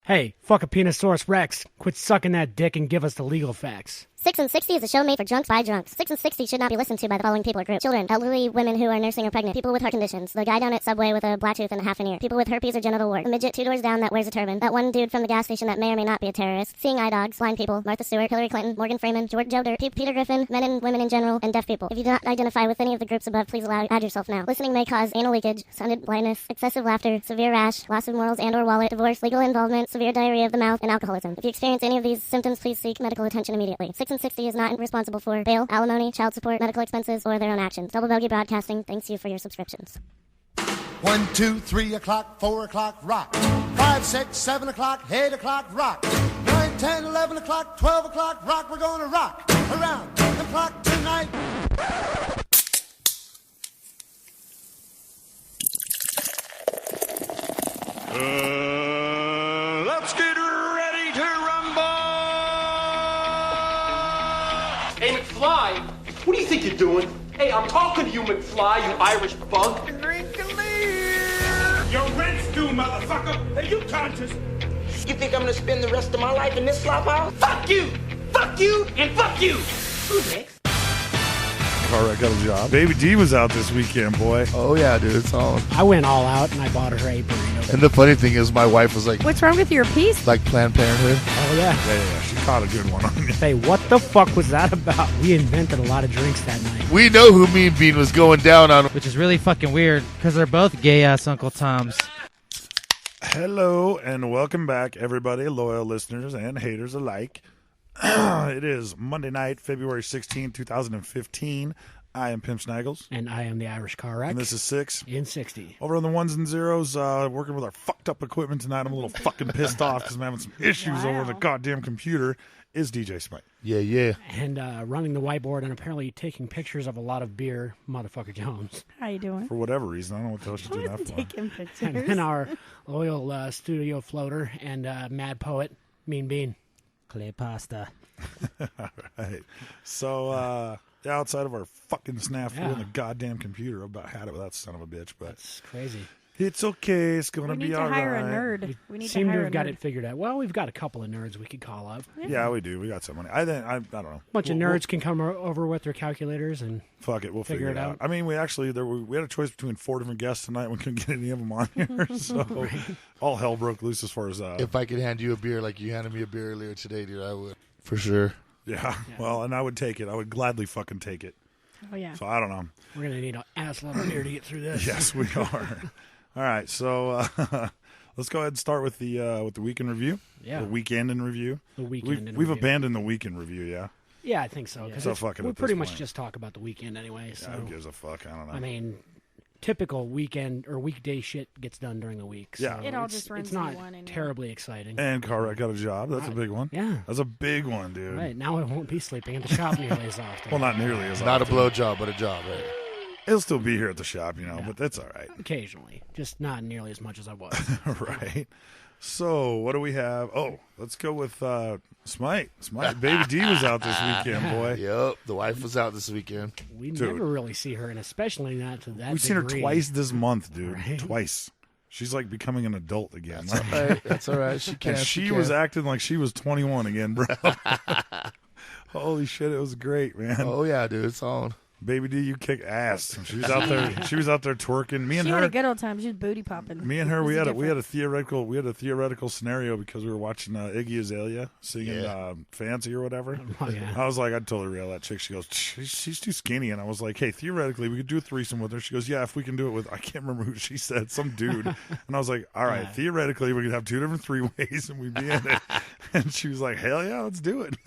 Hey, fuck a Penosaurus Rex. Quit sucking that dick and give us the legal facts. 6 and 60 is a show made for drunks by drunks. 6 and 60 should not be listened to by the following people or group. Children, elderly women who are nursing or pregnant, people with heart conditions, the guy down at Subway with a black tooth and a half an ear, people with herpes or genital wart, a midget 2 doors down that wears a turban, that one dude from the gas station that may or may not be a terrorist, seeing eye dogs, blind people, Martha Stewart, Hillary Clinton, Morgan Freeman, Joe Dirt, Peter Griffin, men and women in general, and deaf people. If you do not identify with any of the groups above, please add yourself now. Listening may cause anal leakage, sudden blindness, excessive laughter, severe rash, loss of morals and or wallet, divorce, legal involvement, severe diarrhea of the mouth, and alcoholism. If you experience any of these symptoms, please seek medical attention immediately. 6 and 60 is not responsible for bail, alimony, child support, medical expenses, or their own actions. Double Bogey Broadcasting thanks you for your subscriptions. 1, 2, 3 o'clock, 4 o'clock, rock. 5, 6, 7 o'clock, 8 o'clock, rock. 9, 10, 11 o'clock, 12 o'clock, rock. We're gonna rock around the clock tonight. Let's get ready to rumble! Hey, McFly, what do you think you're doing? Hey, I'm talking to you, McFly, you Irish bug. Drink a beer! Your rent's due, motherfucker! Are you conscious? You think I'm gonna spend the rest of my life in this slop house? Fuck you! Fuck you! And fuck you! Who's next? All right, got a job. Baby D was out this weekend, boy. Oh, yeah, dude. It's all. I went all out and I bought her a burrito. And the funny thing is, my wife was like, "What's wrong with your piece?" Like Planned Parenthood. Oh, yeah. Yeah, she caught a good one on you. Hey, what the fuck was that about? We invented a lot of drinks that night. We know who Mean Bean was going down on. Which is really fucking weird, because they're both gay-ass Uncle Toms. Hello, and welcome back, everybody, loyal listeners and haters alike. It is Monday night, February 16, 2015. I am Pimp Snaggles. And I am the Irish Car Wreck. And this is 6 in 60. Over on the ones and zeros, working with our fucked up equipment tonight. I'm a little fucking pissed off because I'm having some issues over the goddamn computer. Is DJ Smite. Yeah. And running the whiteboard and apparently taking pictures of a lot of beer, Motherfucker Jones. How you doing? For whatever reason. I don't know what the hell she's doing that for. Taking pictures. And then our loyal studio floater and mad poet, Mean Bean. Clay pasta. All right. So, outside of our fucking snafu on the goddamn computer, I about had it with that son of a bitch, but that's crazy. It's okay. It's going to be all right. We need to hire a nerd. We seem to have got it figured out. Well, we've got a couple of nerds we could call up. Yeah, we do. We got someone. I don't know. A bunch of nerds can come over with their calculators and fuck it. We'll figure it out. I mean, we had a choice between 4 different guests tonight. We couldn't get any of them on here, so all hell broke loose as far as if I could hand you a beer like you handed me a beer earlier today, dude, I would for sure. Yeah. Well, and I would take it. I would gladly fucking take it. Oh yeah. So I don't know. We're gonna need an ass load of beer to get through this. Yes, we are. All right, so let's go ahead and start with the weekend review. Yeah. The weekend in review. The weekend. We've abandoned the weekend review. Yeah. Yeah, I think so. Yeah. So fuck it. We pretty much just talk about the weekend anyway. So who gives a fuck? I don't know. I mean, typical weekend or weekday shit gets done during the week. So yeah. It all just runs it's not into one terribly exciting. And Car got a job. That's a big one. Yeah. That's a big one, dude. Right. Now I won't be sleeping at the shop nearly as often. Well, not nearly as often. Not a blowjob, but a job, right? He'll still be here at the shop, but that's all right. Occasionally. Just not nearly as much as I was. Right. So, what do we have? Oh, let's go with Smite. Baby D was out this weekend, boy. Yep. The wife was out this weekend. We never really see her, and especially not to that We've seen her degree. twice this month, dude. Right? Twice. She's like becoming an adult again. That's all right. That's all right. She can. And she was acting like she was 21 again, bro. Holy shit, it was great, man. Oh, yeah, dude. It's on. Baby D, you kick ass. She was out there. She was out there twerking. Me and she her had a good old time. She was booty popping. Me and her, we had a theoretical scenario because we were watching Iggy Azalea singing "Fancy" or whatever. Oh, yeah. I was like, I'd totally rail that chick. She goes, she's too skinny, and I was like, hey, theoretically, we could do a threesome with her. She goes, yeah, if we can do it with, I can't remember who she said, some dude, and I was like, all right, theoretically, we could have 2 different 3-ways, and we'd be in it. And she was like, hell yeah, let's do it.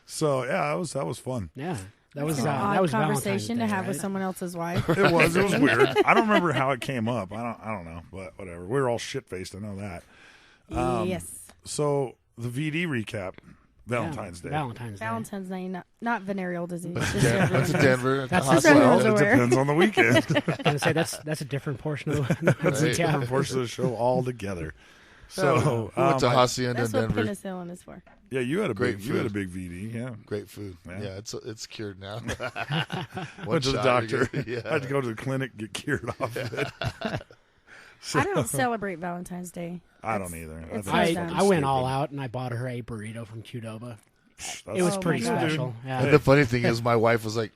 So yeah, that was fun. Yeah. That was an odd that was conversation Day, to have right? with someone else's wife. It was weird. I don't remember how it came up. I don't know, but whatever. We were all shit faced. I know that. Yes. So the VD recap. Valentine's Day. Valentine's Day, not venereal disease. That's Denver. That's well, it depends on the weekend. I was gonna say that's a different portion of the that's a different portion of the show altogether. So we went to Hacienda in Denver. That's what penicillin is for. Yeah, you had a great big, food. You had a big VD, yeah. Great food. Yeah, it's cured now. Went to the doctor. Yeah. I had to go to the clinic, get cured off of it. I don't celebrate Valentine's Day. I don't either. It's I went all out and I bought her a burrito from Qdoba. It was pretty special. Yeah. And the funny thing is, my wife was like,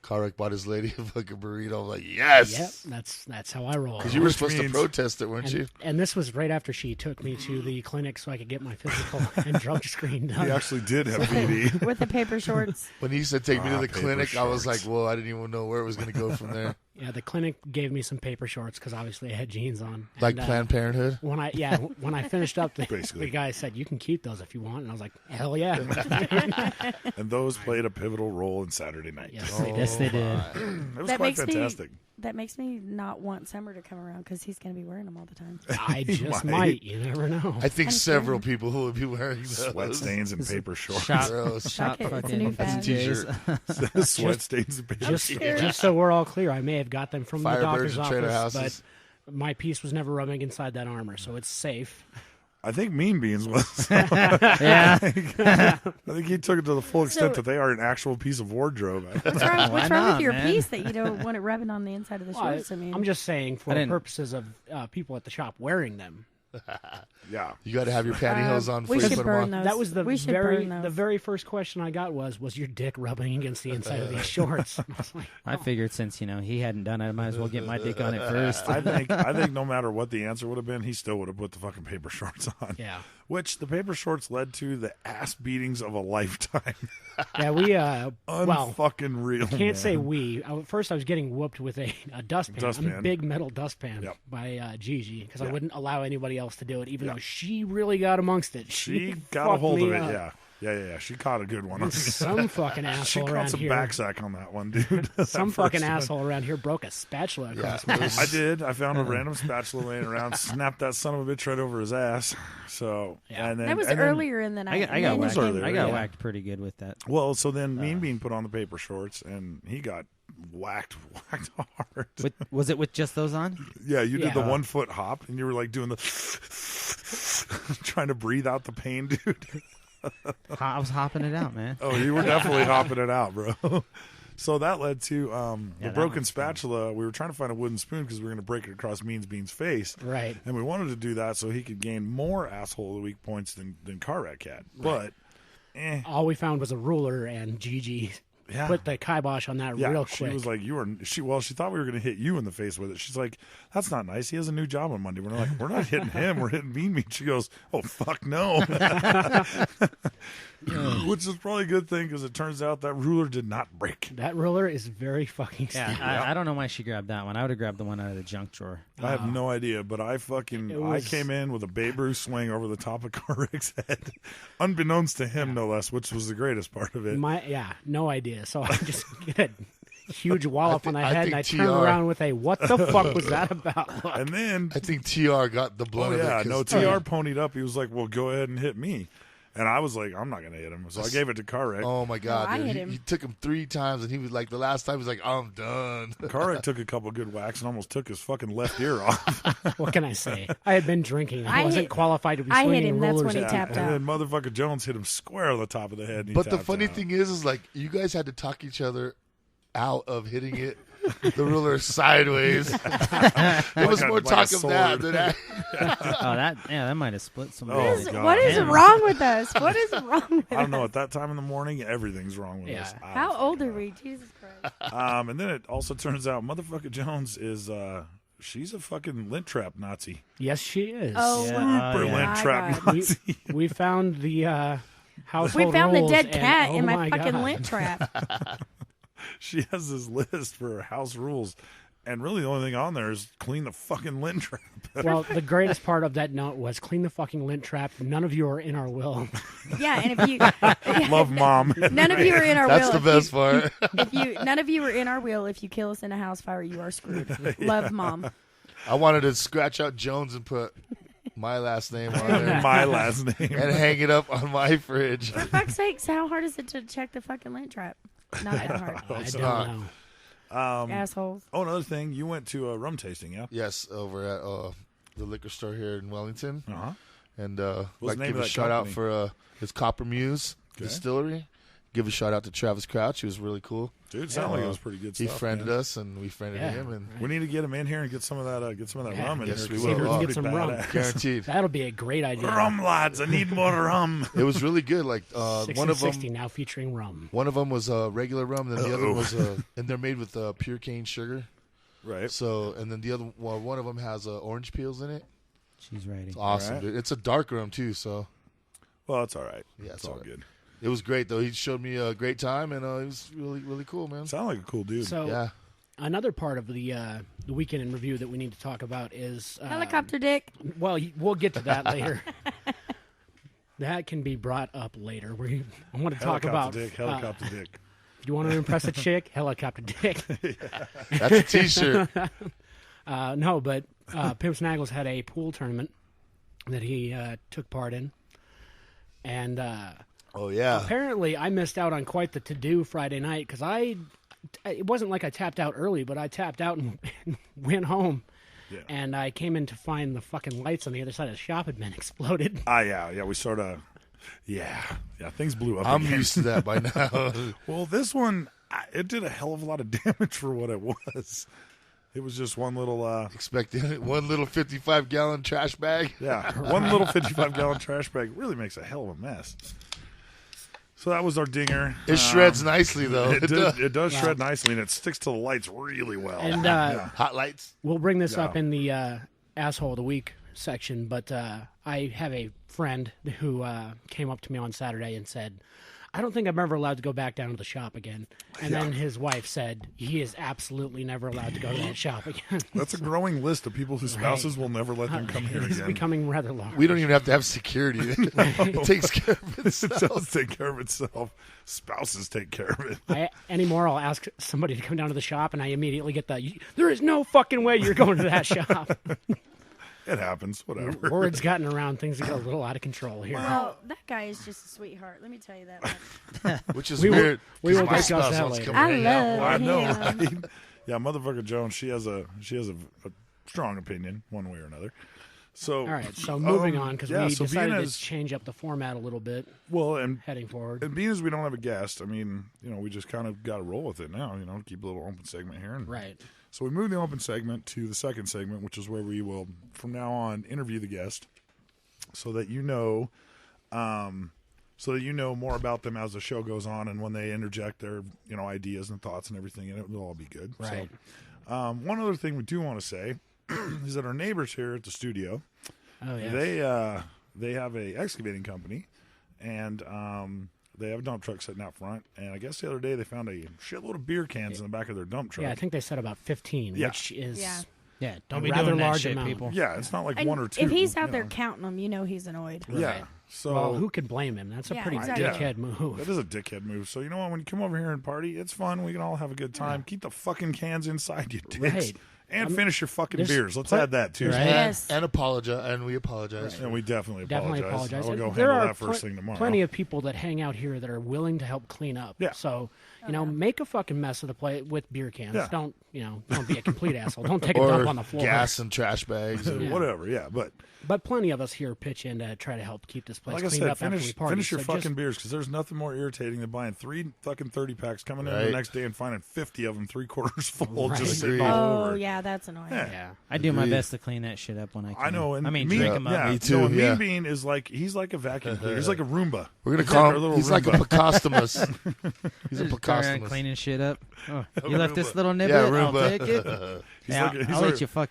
Karek bought his lady a fucking burrito. I'm like, yes. Yep, that's how I roll. Because you were supposed to protest it, weren't you? And this was right after she took me to the clinic so I could get my physical and drug screen done. He actually did have BD. With the paper shorts. When he said take me to the clinic, I was like, well, I didn't even know where it was going to go from there. Yeah, the clinic gave me some paper shorts because obviously I had jeans on. Like Planned Parenthood? When I finished up, the guy said, you can keep those if you want. And I was like, hell yeah. And those played a pivotal role in Saturday night. Yes, they did. It was quite fantastic. That makes me not want Summer to come around because he's going to be wearing them all the time. I just might. You never know. I think several people who will be wearing those. Sweat stains and paper shorts. Shop fucking t-shirt. Sweat stains and paper shorts. Just so we're all clear, I may have got them from the Firebirds doctor's and Trader office, Houses. but my piece was never rubbing inside that armor, so it's safe. I think Mean Beans was. Yeah. I think he took it to the full extent that they are an actual piece of wardrobe. What's wrong with your piece that you don't want it rubbing on the inside of the shorts? I'm just saying for purposes of people at the shop wearing them. Yeah, you got to have your pantyhose on. We should burn those. That was the very first question I got was your dick rubbing against the inside of these shorts? I figured since he hadn't done it, I might as well get my dick on it first. I think no matter what the answer would have been, he still would have put the fucking paper shorts on. Yeah, which the paper shorts led to the ass beatings of a lifetime. Yeah, we unfucking real. I can't say we. First, I was getting whooped with a dustpan, a big metal dustpan by Gigi because I wouldn't allow anybody else to do it, even though she really got amongst it. She got a hold of it. Yeah. She caught a good one. Some fucking asshole she around caught some here. backsack on that one, dude. Some fucking asshole around here broke a spatula across my ass. I did. I found a random spatula laying around, snapped that son of a bitch right over his ass. So, and then that was earlier in the night. I got whacked pretty good with that. Well, so then Mean Bean put on the paper shorts, and he got whacked hard. Was it with just those on? Yeah, you did the 1 foot hop, and you were like doing the trying to breathe out the pain, dude. I was hopping it out, man. Oh, you were definitely hopping it out, bro. So that led to the broken spatula. We were trying to find a wooden spoon because we were going to break it across Mean Bean's face. Right. And we wanted to do that so he could gain more asshole of the week points than Car Wreck had. But all we found was a ruler, and Gigi put the kibosh on that real quick. She was like, she thought we were going to hit you in the face with it. She's like, that's not nice. He has a new job on Monday. We're like, we're not hitting him. We're hitting Mean Bean. She goes, oh, fuck no. Which is probably a good thing because it turns out that ruler did not break. That ruler is very fucking stupid. I don't know why she grabbed that one. I would have grabbed the one out of the junk drawer. I have no idea, but I came in with a Babe Ruth swing over the top of Carrick's head, unbeknownst to him, no less, which was the greatest part of it. No idea. So I just get a huge wallop on the head, and I turn around with a, what the fuck was that about? And then I think TR got the blood of it. No, TR ponied up. He was like, well, go ahead and hit me. And I was like, I'm not going to hit him. So I gave it to Karek. Oh, my God. I dude. hit him. He took him 3 times, and he was like, the last time, he was like, I'm done. Karek took a couple good whacks and almost took his fucking left ear off. What can I say? I had been drinking. I wasn't qualified to be swinging I hit him. rulers. That's when he tapped out. And then motherfucker Jones hit him square on the top of the head. And But the funny thing is like, you guys had to talk each other out of hitting it. The ruler sideways. It was more talk of that than that. that might have split some. What is wrong with us? What is wrong with us? I don't know. At that time in the morning, everything's wrong with us. How old are we? Jesus Christ. And then it also turns out motherfucker Jones is she's a fucking lint trap Nazi. Yes, she is. Oh, super lint trap Nazi. We found the household We found the rules dead cat in my God. fucking lint trap. She has this list for her house rules, and really the only thing on there is clean the fucking lint trap. Well, the greatest part of that note was clean the fucking lint trap. None of you are in our will. Yeah, and if you love mom, none of you are in our That's will. the best part. None of you are in our will. If you kill us in a house fire, you are screwed. Love, mom. I wanted to scratch out Jones and put my last name on there. My last name. And hang it up on my fridge. For fuck's sakes, how hard is it to check the fucking lint trap? Not that hard. I don't know. Assholes. Oh, another thing. You went to a rum tasting, yeah? Yes, over at the liquor store here in Wellington. Uh-huh. And What's like the name give of a that shout company? out for his Copper Muse Distillery. give a shout out to Travis Crouch. He was really cool. Dude, sounded like it was pretty good stuff. He friended us, and we friended him. And we need to get him in here and get some of that rum in yes, here. we will. Get some rum. Guaranteed. That'll be a great idea. Rum, lads. I need more rum. It was really good. Like 6 one and of them 60 now featuring rum. One of them was regular rum, and then the other was and they're made with pure cane sugar. Right. So, and then the other one of them has orange peels in it. She's ready. It's awesome, right. dude. It's a dark rum too, so. Well, it's all right. Yeah, it's all good. It was great though. He showed me a great time, and it was really, really cool, man. Sound like a cool dude. So, another part of the weekend in review that we need to talk about is helicopter dick. Well, we'll get to that later. That can be brought up later. I want to talk about helicopter dick. If you want to impress a chick, helicopter dick. That's a T-shirt. No, but Pimp Snaggles had a pool tournament that he took part in, and apparently I missed out on quite the to-do Friday night because it wasn't like I tapped out early, but I tapped out and went home. Yeah. And I came in to find the fucking lights on the other side of the shop had been exploded. Yeah, we sort of, things blew up. I'm again. used to that by now. Well, this one, it did a hell of a lot of damage for what it was. It was just one little... Expecting one little 55-gallon trash bag? Yeah, one little 55-gallon trash bag really makes a hell of a mess. So that was our dinger. It shreds nicely, though. It does shred nicely, and it sticks to the lights really well. And hot lights. We'll bring this up in the Asshole of the Week section, but I have a friend who came up to me on Saturday and said, I don't think I'm ever allowed to go back down to the shop again. And then his wife said, he is absolutely never allowed to go to that shop again. That's a growing list of people whose spouses will never let them come here again. It's becoming rather large. We don't even have to have security. It takes care of itself. It does take care of itself. Spouses take care of it. Anymore, I'll ask somebody to come down to the shop, and I immediately get there is no fucking way you're going to that shop. It happens, whatever. Word's gotten around. Things get a little out of control here. Well, that guy is just a sweetheart. Let me tell you that. Which is weird. We will discuss that later. I love I know, him. right? Yeah, motherfucker Jones. She has a strong opinion, one way or another. So, all right. So moving on, because we decided to change up the format a little bit. Well, and heading forward, and being as we don't have a guest, I mean, we just kind of got to roll with it now. Keep a little open segment here, right. So we moved the open segment to the second segment, which is where we will, from now on, interview the guest, so that you know more about them as the show goes on, and when they interject their ideas and thoughts and everything, and it will all be good. Right. So, one other thing we do want to say is that our neighbors here at the studio, they have a excavating company, and they have a dump truck sitting out front, and I guess the other day they found a shitload of beer cans in the back of their dump truck. Yeah, I think they said about 15, which is don't be rather doing that large shit, amount. people. Yeah, it's not like one or two. If he's out there counting them, he's annoyed. Yeah. So well, who could blame him? That's a pretty dickhead move. That is a dickhead move. So you know what? When you come over here and party, it's fun. We can all have a good time. Keep the fucking cans inside, you dicks. Right. And finish your fucking beers. Let's add that too. Right. Yes. And apologize, and we apologize. Right. And we definitely apologize. I'll go there handle are that first thing tomorrow. Plenty of people that hang out here that are willing to help clean up. Yeah. So make a fucking mess of the place with beer cans. Yeah. Don't be a complete asshole. Don't take a dump on the floor. Gas and trash bags, or whatever. Yeah, but plenty of us here pitch in to try to help keep this place like cleaned I up said, after we party. Finish your fucking beers, because there's nothing more irritating than buying 3 fucking 30-packs, coming in the next day and finding 50 of them 3/4 full, just sitting all over. Oh, yeah, that's annoying. Yeah. I do my best to clean that shit up when I can. I know. And drink them up. Yeah, me too. No, Mean Bean is he's like a vacuum cleaner. He's like a Roomba. We're gonna call him. He's like a Picostomus. He's a Picostomus. Cleaning shit up. Oh, you left this little Yeah, niblet? Roomba. I'll take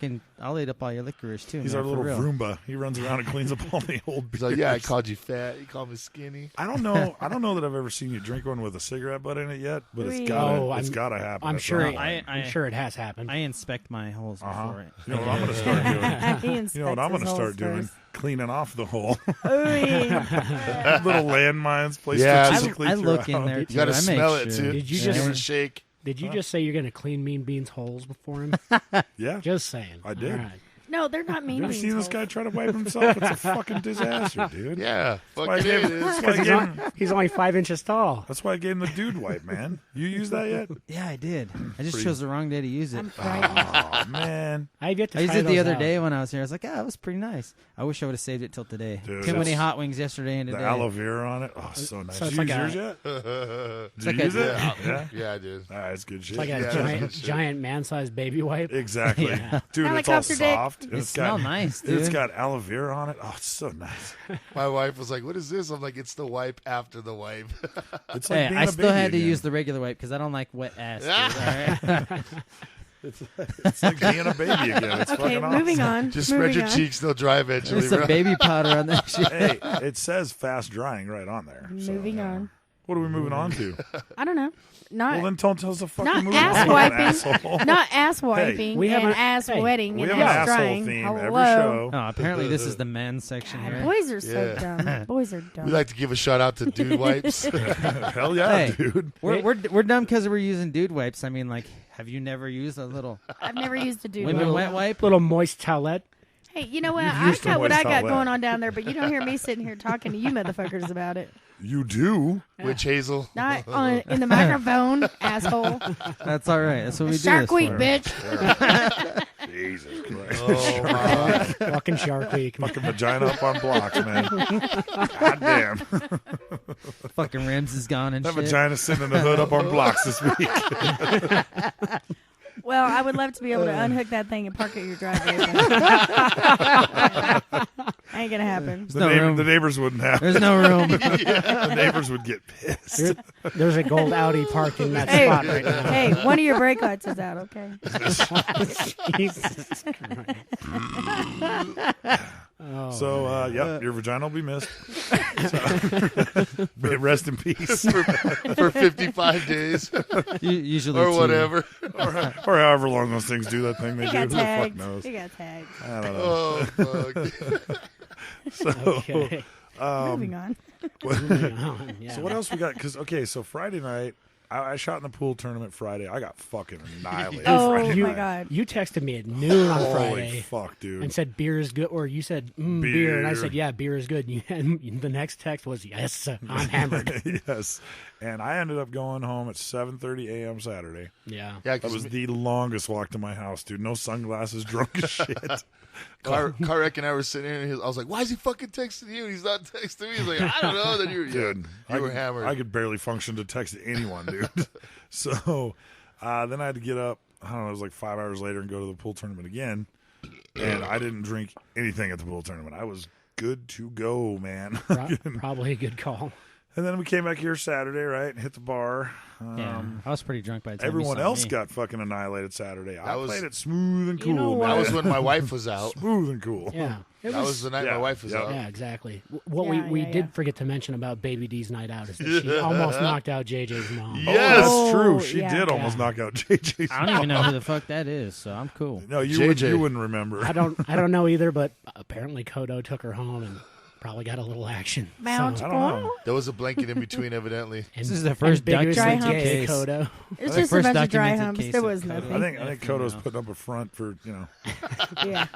it. I'll eat up all your licorice too. He's man, our little for real. Roomba. He runs around and cleans up all the old beers. He's like, yeah, I called you fat. You called me skinny. I don't know that I've ever seen you drink one with a cigarette butt in it yet, but it's gotta happen. I'm sure. I'm sure it has happened. I inspect my holes before it. You know what I'm gonna start doing? You know what I'm gonna start doing? Cleaning off the hole. Little landmines placed strategically. I look in there. You gotta smell it too. Did you just shake? Did you just say you're going to clean Mean Bean's holes before him? Yeah. Just saying. I did. All right. No, they're not mean. You ever seen this guy try to wipe himself? It's a fucking disaster, dude. Yeah, fucking it is. He's only 5 inches tall. That's why I gave him the dude wipe, man. You use that yet? Yeah, I did. I just chose the wrong day to use it. Oh, man. I get to I used try it the those other out. day when I was here. I was like, it was pretty nice. I wish I would have saved it till today. Dude, Too many hot wings yesterday and The today. aloe vera on it. Oh, so nice. So it's Did you like use yours yet? It's Did like you use it? Yeah, I did. All right, it's good shit. It's like a giant man-sized baby wipe. Exactly. Yeah. Dude, it's all Helicopter dick. soft. It smells nice, dude. It's got aloe vera on it. Oh, it's so nice. My wife was like, "What is this?" I'm like, "It's the wipe after the wipe." It's like Hey, being I a still had to baby use the regular wipe because I don't like wet ass. Dude, all right? It's like being a baby again. It's Okay, fucking moving awesome. on. Just spread your cheeks; they'll dry eventually. There's some baby powder on that shit. Hey, it says fast drying right on there. So, Moving on. What are we moving on to? I don't know. Not Well, then don't tell us the fucking not movie. ass on, wiping. asshole. Not ass wiping. we have and a- ass hey, wetting We and have an ass asshole drying. theme Hello. every show. Oh, apparently this is the men's section here. Boys are so Yeah. dumb. Boys are dumb. We like to give a shout out to dude wipes. Hell yeah, Hey. dude. We're dumb because we're using dude wipes. I mean, like, have you never used a little I've never used a dude women wipe. wet wipe? Little moist towelette. Hey, you know what? You've I used got to what moist I got towelette. going on down there, but you don't hear me sitting here talking to you motherfuckers about it. You do? Witch hazel. Not on, in the microphone, asshole. That's all right. That's what we do. Shark this Week, for. bitch. Jesus Christ. Oh my! Fucking Shark Week. Fucking vagina up on blocks, man. God damn. Fucking rims is gone and That shit. vagina's sitting in the hood up on blocks this week. Well, I would love to be able to unhook that thing and park it at your driveway. Ain't gonna happen. The, no room. the neighbors wouldn't have There's no room. The neighbors would get pissed. There's a gold Audi parked in that Hey, spot right now. hey, one of your brake lights is out, okay? Jesus Christ. Oh, So, yep, your vagina will be missed. So, rest in peace. For 55 days Usually or two. whatever. or however long those things do that thing they He do. got Who the fuck tagged. knows? He got tagged. I don't know. Oh fuck! So, okay. Moving on. Moving on, yeah. So what else we got? Because so Friday night, I shot in the pool tournament Friday. I got fucking annihilated. Oh Friday my night. god. You texted me at noon on Holy Friday fuck, dude. and said beer is good, or you said beer, and I said yeah, beer is good. And the next text was yes, I'm hammered. Yes, and I ended up going home at 7:30 a.m. Saturday. Yeah, Yeah, That was the longest walk to my house, dude. No sunglasses, drunk as shit. Car wreck and I were sitting here, and I was like, "Why is he fucking texting you? He's not texting me." He's like, "I don't know." Then you were hammered. I could barely function to text anyone, dude. So then I had to get up. I don't know. It was like 5 hours later and go to the pool tournament again. And I didn't drink anything at the pool tournament. I was good to go, man. probably a good call. And then we came back here Saturday, right, and hit the bar. Yeah, I was pretty drunk by the time Everyone you saw else me. got fucking annihilated Saturday. I was- played it smooth and cool. You know what? man. That was when my wife was out. Smooth and cool. Yeah, it That was the night my wife was out. Yeah, exactly. What Yeah, we yeah, did yeah. forget to mention about Baby D's night out is that she almost knocked out JJ's mom. Yes. Oh, that's true. Oh, She yeah. did almost Yeah. knock out JJ's I don't even know who the fuck that is, so I'm cool. No, JJ. you wouldn't remember. I don't know either, but apparently Codo took her home and probably got a little action. Mount So, I don't know. There was a blanket in between, evidently. This is the first ambiguously documented gay case. Codo. It's The just a first bunch of dry documented humps. case There of was Codo. nothing. I think Codo's putting up a front for Yeah.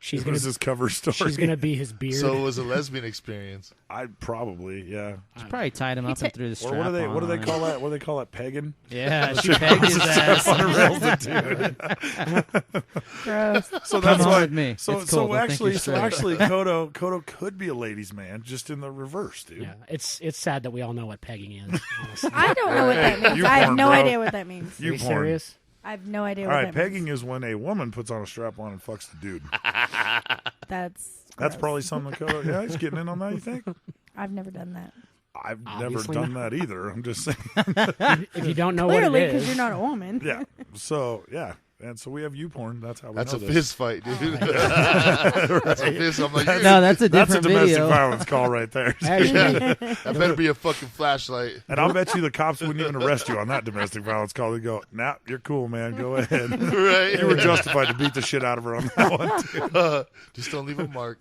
She's What gonna is his cover story? she's gonna be his beard. So it was a lesbian experience. I'd probably, yeah. She probably tied him up and threw the Or strap what do they on him. call that? What do they call that? Pegging? Yeah, she pegged his ass. Gross. So Come that's on why. with me. So It's cool. They'll think you're straight. Codo could be a ladies' man, just in the reverse, dude. yeah, it's sad that we all know what pegging is. honestly. I don't know what that means. You I have porn, no bro. idea what that means. Are you porn. serious? I have no idea All what right, that pegging means. is when a woman puts on a strap on and fucks the dude. That's That's gross. probably something Codo. Yeah, he's getting in on that. You think? I've never done that. I've Obviously never done not. that either. I'm just saying. If you don't know Clearly, what it because is, you're not a woman. Yeah. So yeah, and so we have you porn. That's how we That's know a this. fist fight, dude. That's a fist. I'm like, No, that's a That's a different domestic video. violence call right there. actually, that better be a fucking flashlight. And I'll bet you the cops wouldn't even arrest you on that domestic violence call. They'd go, nah, you're cool, man. Go ahead. Right? You were justified to beat the shit out of her on that one, too. Just don't leave a mark.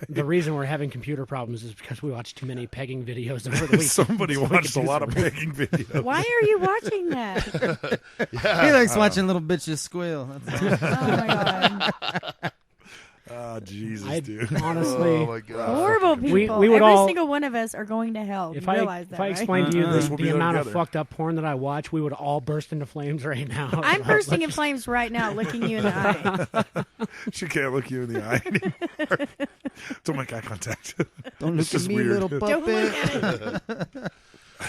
the reason we're having computer problems is because we watched too many pegging videos over the week. Somebody So we watched could a do lot some- of pegging videos. Why are you watching that? He likes watching little bitches squeal. That's all. Oh my god. Oh, Jesus, dude. Honestly, oh my God. Horrible people. We would Every all, single one of us are going to hell. If You I realize that, if I right? explained to you the amount together. of fucked up porn that I watch, we would all burst into flames right now. I'm bursting in flames right now, looking you in the eye. She can't look you in the eye anymore. Don't make eye contact. Don't look at me, weird. little Don't look puppet. at it.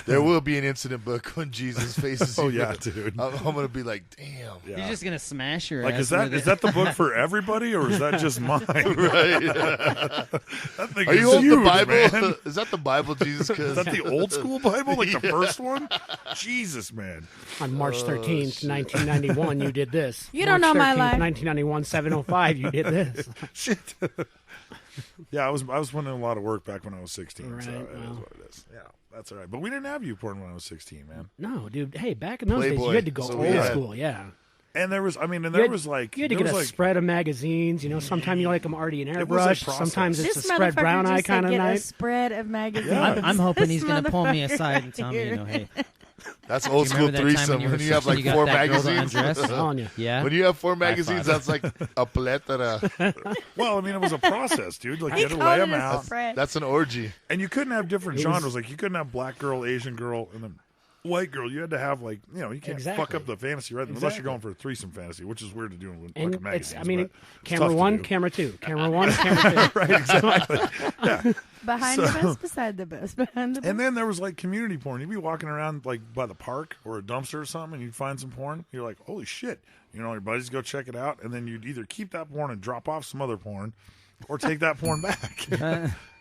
There will be an incident book when Jesus faces you. Oh, yeah, dude. I'm going to be like, damn. You're just gonna smash your Like, ass. is that the book for everybody, or is that just mine? Right. That thing Are you is holding huge, the Bible? man. Is that the Bible, Jesus? Is that the old school Bible, like the Yeah. first one? Jesus, man. On March 13th, 1991, you did this. You don't know my life. 1991, 7:05, you did this. Shit. Yeah, I was putting in a lot of work back when I was 16, Right, so it is well. what it is. Yeah, that's all right. But we didn't have youth porn when I was 16, man. No, dude. Hey, back in those days, Playboy. you had to go So old we had- school. Yeah. And there was, You had to there get was a like, spread of magazines. You know, sometimes you like them already in was a airbrush. process. Sometimes it's This a spread motherfucker brown eye just said kind of get a night. spread of magazines. I'm hoping he's This gonna pull me motherfucker aside right and tell me, here. hey, That's old you school remember that time threesome when when you have 16, like got 4 that girl to magazines. undress? I'm telling you. yeah. When you have 4 magazines, five. that's like a plethora. well, I mean, it was a process, dude. Like, He you had to called lay it them a out. spread. That's an orgy. And you couldn't have different It was- genres. Like, you couldn't have black girl, Asian girl, and then white girl. You had to have, like, you know, you can't fuck Exactly. up the fantasy, right? Unless Exactly. you're going for a threesome fantasy, which is weird to do in And fucking magazines. I mean, but it's camera tough to 1, do. camera 2. Camera 1, camera 2. Right, exactly. Yeah. Behind the bus, beside the bus, behind the bus. And then there was like community porn. You'd be walking around like by the park or a dumpster or something, and you'd find some porn. You're like, holy shit! You know, your buddies go check it out, and then you'd either keep that porn and drop off some other porn, or take that porn back.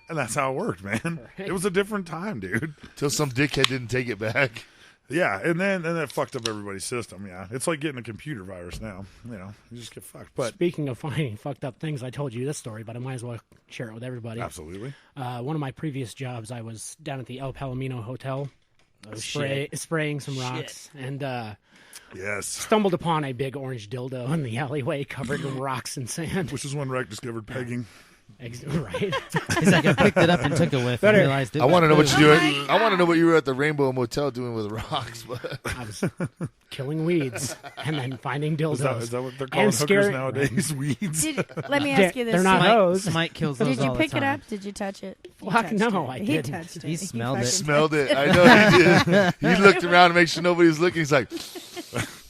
And that's how it worked, man. It was a different time, dude. Till some dickhead didn't take it back. Yeah, and then it fucked up everybody's system. Yeah, it's like getting a computer virus now. You know, you just get fucked. But Speaking of finding fucked up things, I told you this story, but I might as well share it with everybody. absolutely, One of my previous jobs, I was down at the El Palomino Hotel, shit. spraying some rocks, and yes. stumbled upon a big orange dildo in the alleyway covered in rocks and sand. Which is when Rec discovered pegging. Right. He's like, I picked it up and took a whiff and realized it I was want to know what poo. you doing. I want to know what you were at the Rainbow Motel doing with rocks. But I was killing weeds and then finding dildos. Is that what they're calling And hookers scaring- nowadays? Weeds. Let me ask you this. They're not Smite, hoes. Smite kills those Did you all pick the it time. up? Did you touch it? You Fuck, touched no, it. I He didn't. touched it. He smelled it. fucking smelled it. I know he did. He looked around to make sure nobody's looking. He's like,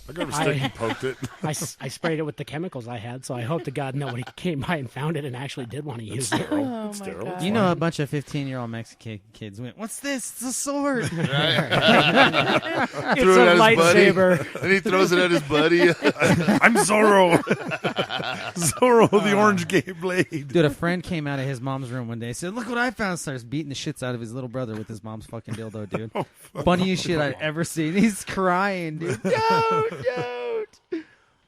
I grabbed a stick and poked it. I sprayed it with the chemicals I had, so I hope to God nobody came by and found it and actually did want to use it. Oh my sterile. God. You know, a bunch of 15-year-old Mexican kids went, "What's this? It's a sword." It's threw it a at his buddy. lightsaber. And he throws it at his buddy. I'm Zorro. Zorro, the orange gay blade. Dude, a friend came out of his mom's room one day and said, "Look what I found." Starts beating the shits out of his little brother with his mom's fucking dildo, dude. Funniest shit I'd ever seen. He's crying, dude. Don't.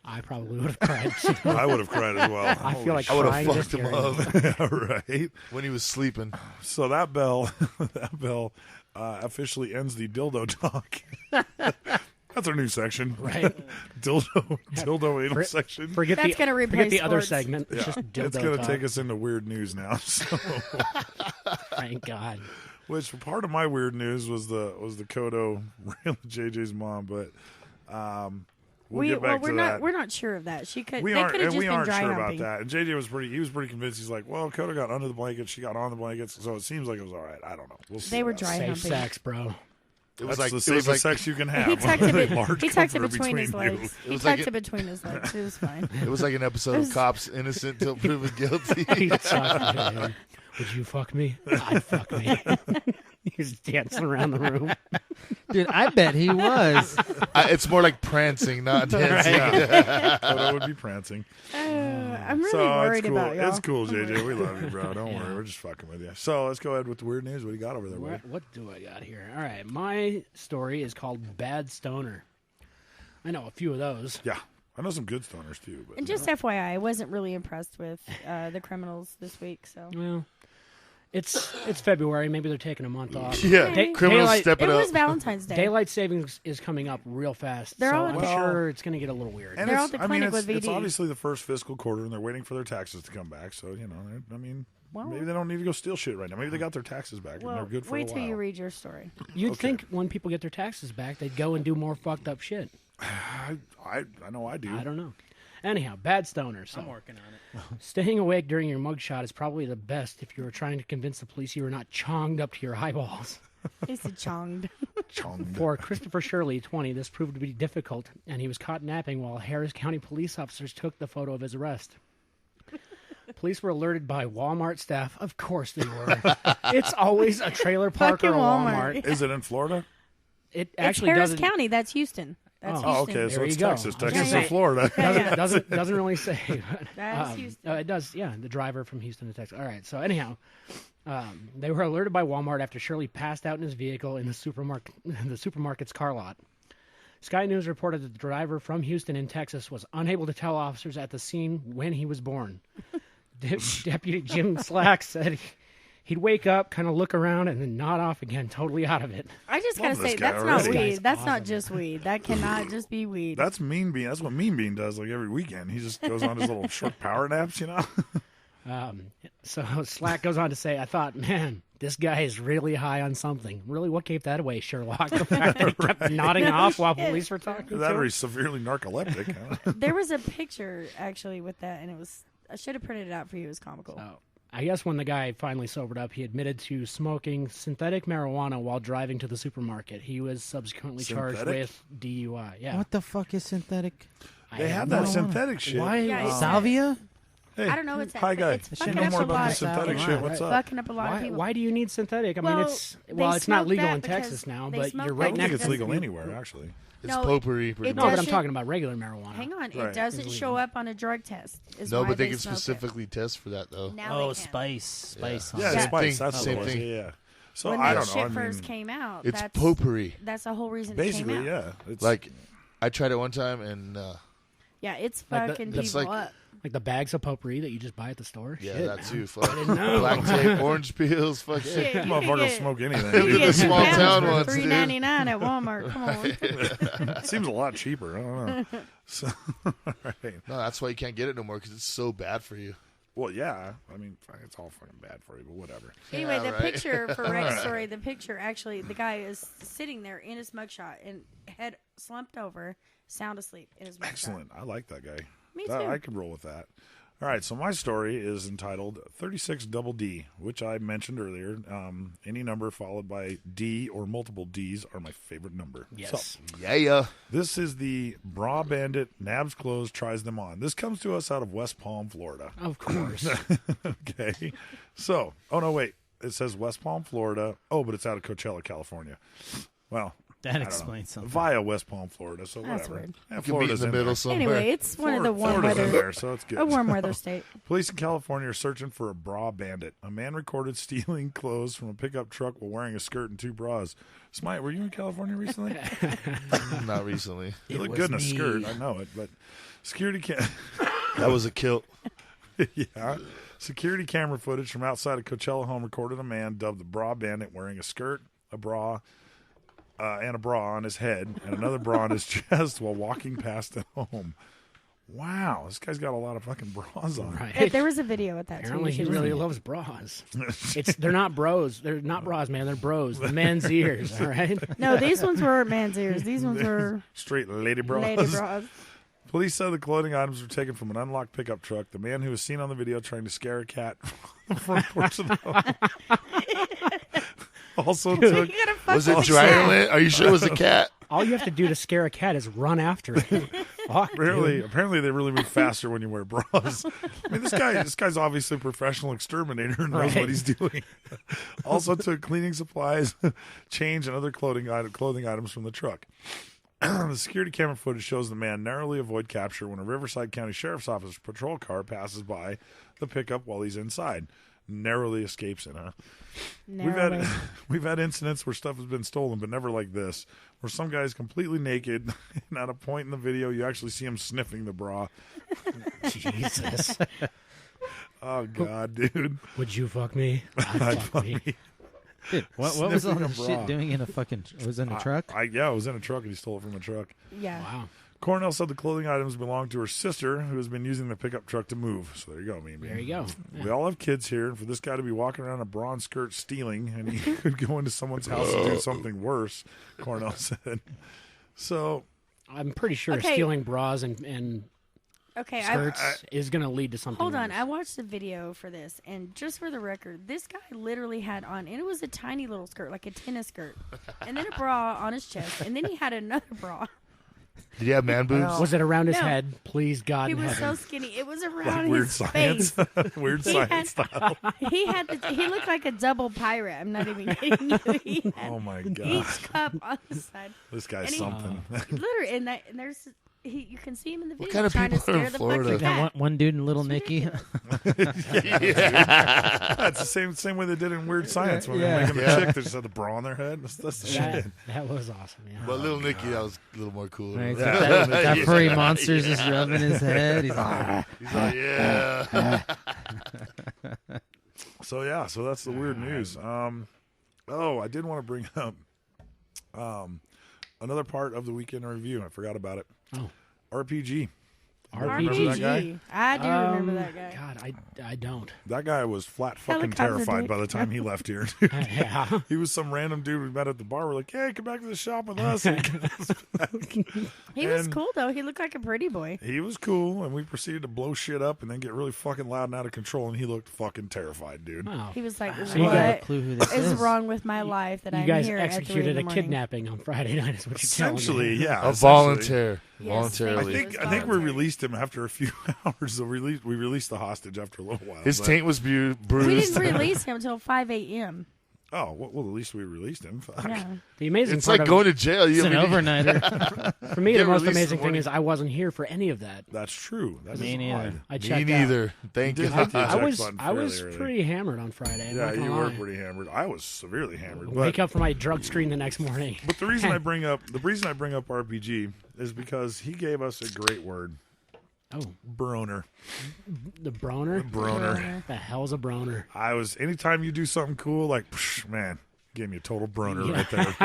I probably would have cried too. I would have cried as well. I feel like I would crying have just fucked him hearing it. up right. when he was sleeping. So that bell officially ends the dildo talk. That's our new section. Right. dildo anal section. Forget That's the, gonna forget replace the other sports. segment. It's Yeah, just dildo it's going to talk. take us into weird news now. So, Thank God. which part of my weird news was the Codo railing JJ's mom, but we'll get back to that. We're not sure of that. She could. We they aren't, could have and just we been aren't dry sure humping. about that. And JJ was pretty convinced. He's like, well, Coda got under the blankets, she got on the blankets, so it seems like it was all right. I don't know. We'll see. They were about dry that. Safe humping. sex, bro. It was That's like the safest sex you can have. He tucked it. Large He tucked it comforter between his between you. legs. He was tucked like it between his legs. It was fine. It was like an episode of Cops Innocent Till Proven Guilty. He sucked it in. Would you fuck me? I'd fuck me. He was dancing around the room. Dude, I bet he was. It's more like prancing, not dancing. Yeah. Coda would be prancing. I'm really So worried it's cool. about y'all. It's cool, JJ. We love you, bro. Don't worry. We're just fucking with you. So let's go ahead with the weird news. What do you got over there, buddy? What do I got here? All right, my story is called Bad Stoner. I know a few of those. Yeah. I know some good stoners, too. But And just FYI, I wasn't really impressed with the criminals this week. So Well, it's February. Maybe they're taking a month off. Yeah, Okay. criminals Daylight- step it it was up. Valentine's Day. Daylight savings is coming up real fast. They're so all I'm at the- sure it's going to get a little weird. And They're all it's, at the I mean, clinic with it's VD. obviously the first fiscal quarter, and they're waiting for their taxes to come back. So, you know, maybe they don't need to go steal shit right now. Maybe they got their taxes back, and well, they're good for wait a while. till you read your story. You'd think when people get their taxes back, they'd go and do more fucked up shit. I know I do. I don't know. Anyhow, bad stoner. So. I'm working on it. Staying awake during your mugshot is probably the best if you were trying to convince the police you were not chonged up to your eyeballs. It's a chonged. For Christopher Shirley, 20, this proved to be difficult, and he was caught napping while Harris County police officers took the photo of his arrest. Police were alerted by Walmart staff. Of course they were. It's always a trailer park or a Walmart. Is it in Florida? It actually Harris doesn't. County. That's Houston. That's Houston. Okay, so There it's you go. Texas. Texas Yeah, and Florida. Doesn't really say. But, That's Houston. it does. Yeah, the driver from Houston to Texas. All right. So anyhow, they were alerted by Walmart after Shirley passed out in his vehicle in the supermarket's car lot. Sky News reported that the driver from Houston in Texas was unable to tell officers at the scene when he was born. Deputy Jim Slack said he'd wake up, kind of look around, and then nod off again, totally out of it. I just gotta say, that's not weed. That's not just weed. That cannot just be weed. That's Mean Bean. That's what Mean Bean does like every weekend. He just goes on his little short power naps, you know? So Slack goes on to say, I thought, man, this guy is really high on something. Really, what gave that away, Sherlock? The fact that he kept nodding off while police were talking That to or him? he's severely narcoleptic. There was a picture, actually, with that, and it was... I should have printed it out for you. It was comical. So, I guess when the guy finally sobered up, he admitted to smoking synthetic marijuana while driving to the supermarket. He was subsequently charged with DUI. Yeah. What the fuck is synthetic? They have that synthetic shit. Why? Yeah, Salvia? Hey, I don't know what's hi, guy. It's I fucking know up more a about lot the of synthetic shit. What's up? fucking up a lot of people. Why do you need synthetic? I mean, it's they not legal smoke in that Texas because now, they but smoke you're that right I don't next think it's to legal anywhere, actually. It's No, potpourri. Pretty it No, but I'm doesn't- talking about regular marijuana. Hang on, Right. it doesn't show up on a drug test. Is No, why but they can smoke it. specifically test for that, though. Now Oh, they can. spice. Yeah, huh? spice. That's Same what it was. thing. Yeah. So When I that don't know. shit I first mean, came out, It's that's potpourri. That's the whole reason basically, it came out. yeah. It's Like, I tried it one time, and Yeah, it's Like the- fucking it's people like- up. Like the bags of potpourri that you just buy at the store? yeah, Shit, that man. too. Fuck. know. Black tape, orange peels, fuck Shit, yeah. you can motherfucker will get- smoke anything. You The dude. can get small pounds town for ones, dude. $3.99 at Walmart. Come on. It seems a lot cheaper. I don't know. So, all right. No, that's why you can't get it no more because it's so bad for you. Well, yeah. I mean, it's all fucking bad for you, but whatever. Anyway, Yeah, the right. picture for Rex's story, the picture actually, the guy is sitting there in his mugshot and head slumped over, sound asleep in his mugshot. Excellent. I like that guy. Me That- too. I could roll with that. All right, so my story is entitled 36 Double D, which I mentioned earlier. Any number followed by D or multiple Ds are my favorite number. Yes. So, Yeah. this is the Bra Bandit Nabs Clothes Tries Them On. This comes to us out of West Palm, Florida. Of course. Okay. So, oh no, wait. It says West Palm, Florida. Oh, but it's out of Coachella, California. Well, That I don't know. explains something. Via West Palm, Florida, so That's whatever. weird. Yeah, You could be in Florida's the middle there. somewhere. Anyway, it's one of the warm Florida's in weather, there, so it's good. a warm weather state. Police in California are searching for a bra bandit. A man recorded stealing clothes from a pickup truck while wearing a skirt and two bras. Smite, were you in California recently? Not recently. You look was good in a me. skirt. I know it, but security That was a kilt. yeah. Security camera footage from outside a Coachella home recorded a man dubbed the Bra Bandit wearing a skirt, a bra, and a bra on his head and another bra on his chest while walking past the home. Wow, this guy's got a lot of fucking bras on. Right. There was a video with that too. Apparently, You he should really see it. loves bras. They're not bros. They're not bras, man. They're bros. The men's ears. All right. No, these ones were man's ears. These ones were Straight lady bras. lady bras. Police said the clothing items were taken from an unlocked pickup truck. The man who was seen on the video trying to scare a cat from the front porch of the home also took. Was it Dryland? Are you sure it was a cat? All you have to do to scare a cat is run after it. Fuck, dude. Apparently, they really move faster when you wear bras. I mean, this guy's obviously a professional exterminator and knows Right. what he's doing. Also took cleaning supplies, change, and other clothing items from the truck. The security camera footage shows the man narrowly avoid capture when a Riverside County Sheriff's Office patrol car passes by the pickup while he's inside. Narrowly escapes it, huh? Narrowly. We've had incidents where stuff has been stolen, but never like this, where some guy's completely naked, and at a point in the video, you actually see him sniffing the bra. Jesus. Oh God, dude! Would you fuck me? I'd fuck me. Dude, what was all Sniffing a this bra. shit doing in a fucking... Was it in a truck? Yeah, I was in a truck, and he stole it from a truck. Yeah. Wow. Cornell said the clothing items belonged to her sister, who has been using the pickup truck to move. So there you go, Mimi. There you go. We all have kids here, and for this guy to be walking around in a bra and skirt stealing, and he could go into someone's house and do something worse, Cornell said. So, I'm pretty sure Okay. stealing bras and Okay, skirts is going to lead to something. Hold on, worse. I watched the video for this, and just for the record, this guy literally had on, and it was a tiny little skirt, like a tennis skirt, and then a bra on his chest, and then he had another bra. Did he have man boobs? Was it around his No. head? Please, God He in was heaven. so skinny. It was Like around weird his science. face. Weird He science had- style. He looked like a double pirate. I'm not even kidding you. He had Oh my god. each cup on the side. This guy's And he- something. Literally, and there's you can see him in the video What kind of trying to people are in scare the Florida? fucking That cat. one dude in Little Nicky. That's the same way they did in Weird Science when they were making the chick. They just had the bra on their head. That's the shit. That was awesome. Yeah. But Little Nicky, that was a little more cool. Right, Yeah. that furry monster's just rubbing his head. He's like, He's like, yeah. So that's the weird news. I did want to bring up another part of the weekend review. I forgot about it. Oh. RPG. RPG. Remember that guy? I do remember that guy. God, I don't. That guy was flat fucking Helicopter terrified dick. by the time he left here. Yeah. He was some random dude we met at the bar. We're like, hey, come back to the shop with us. And He was And- cool though. He looked like a pretty boy. he was cool, and we proceeded to blow shit up and then get really fucking loud and out of control, and he looked fucking terrified, dude. Oh. He was like, so you got a "What clue who this is is? wrong with my life that You I'm guys here at 3 executed in a the morning?" kidnapping on Friday night, is what you're telling me. Essentially, yeah. A essentially. volunteer. Yes, Voluntarily. thank you. I think we released him after a few hours. So we released the hostage after a little while. His but- taint was We bruised. didn't release him until 5 a.m. Oh, well, at least we released him. Fuck. Yeah. The amazing It's part like of going to jail. it's You an overnighter. for me, the Get most released in amazing the thing morning. is I wasn't here for any of that. That's true. That Me is neither. odd. I Me checked out. neither. Thank Did God. hit the I eject was button I was fairly early. pretty hammered on Friday. I'm Yeah, not gonna you were lie. pretty hammered. I was severely hammered. Wake up from my drug screen the next morning. But the reason I bring up RPG is because he gave us a great word. Oh, Broner. the broner. Broner. The hell's a broner? Anytime you do something cool, like, psh, man, gave me a total broner Yeah. right there.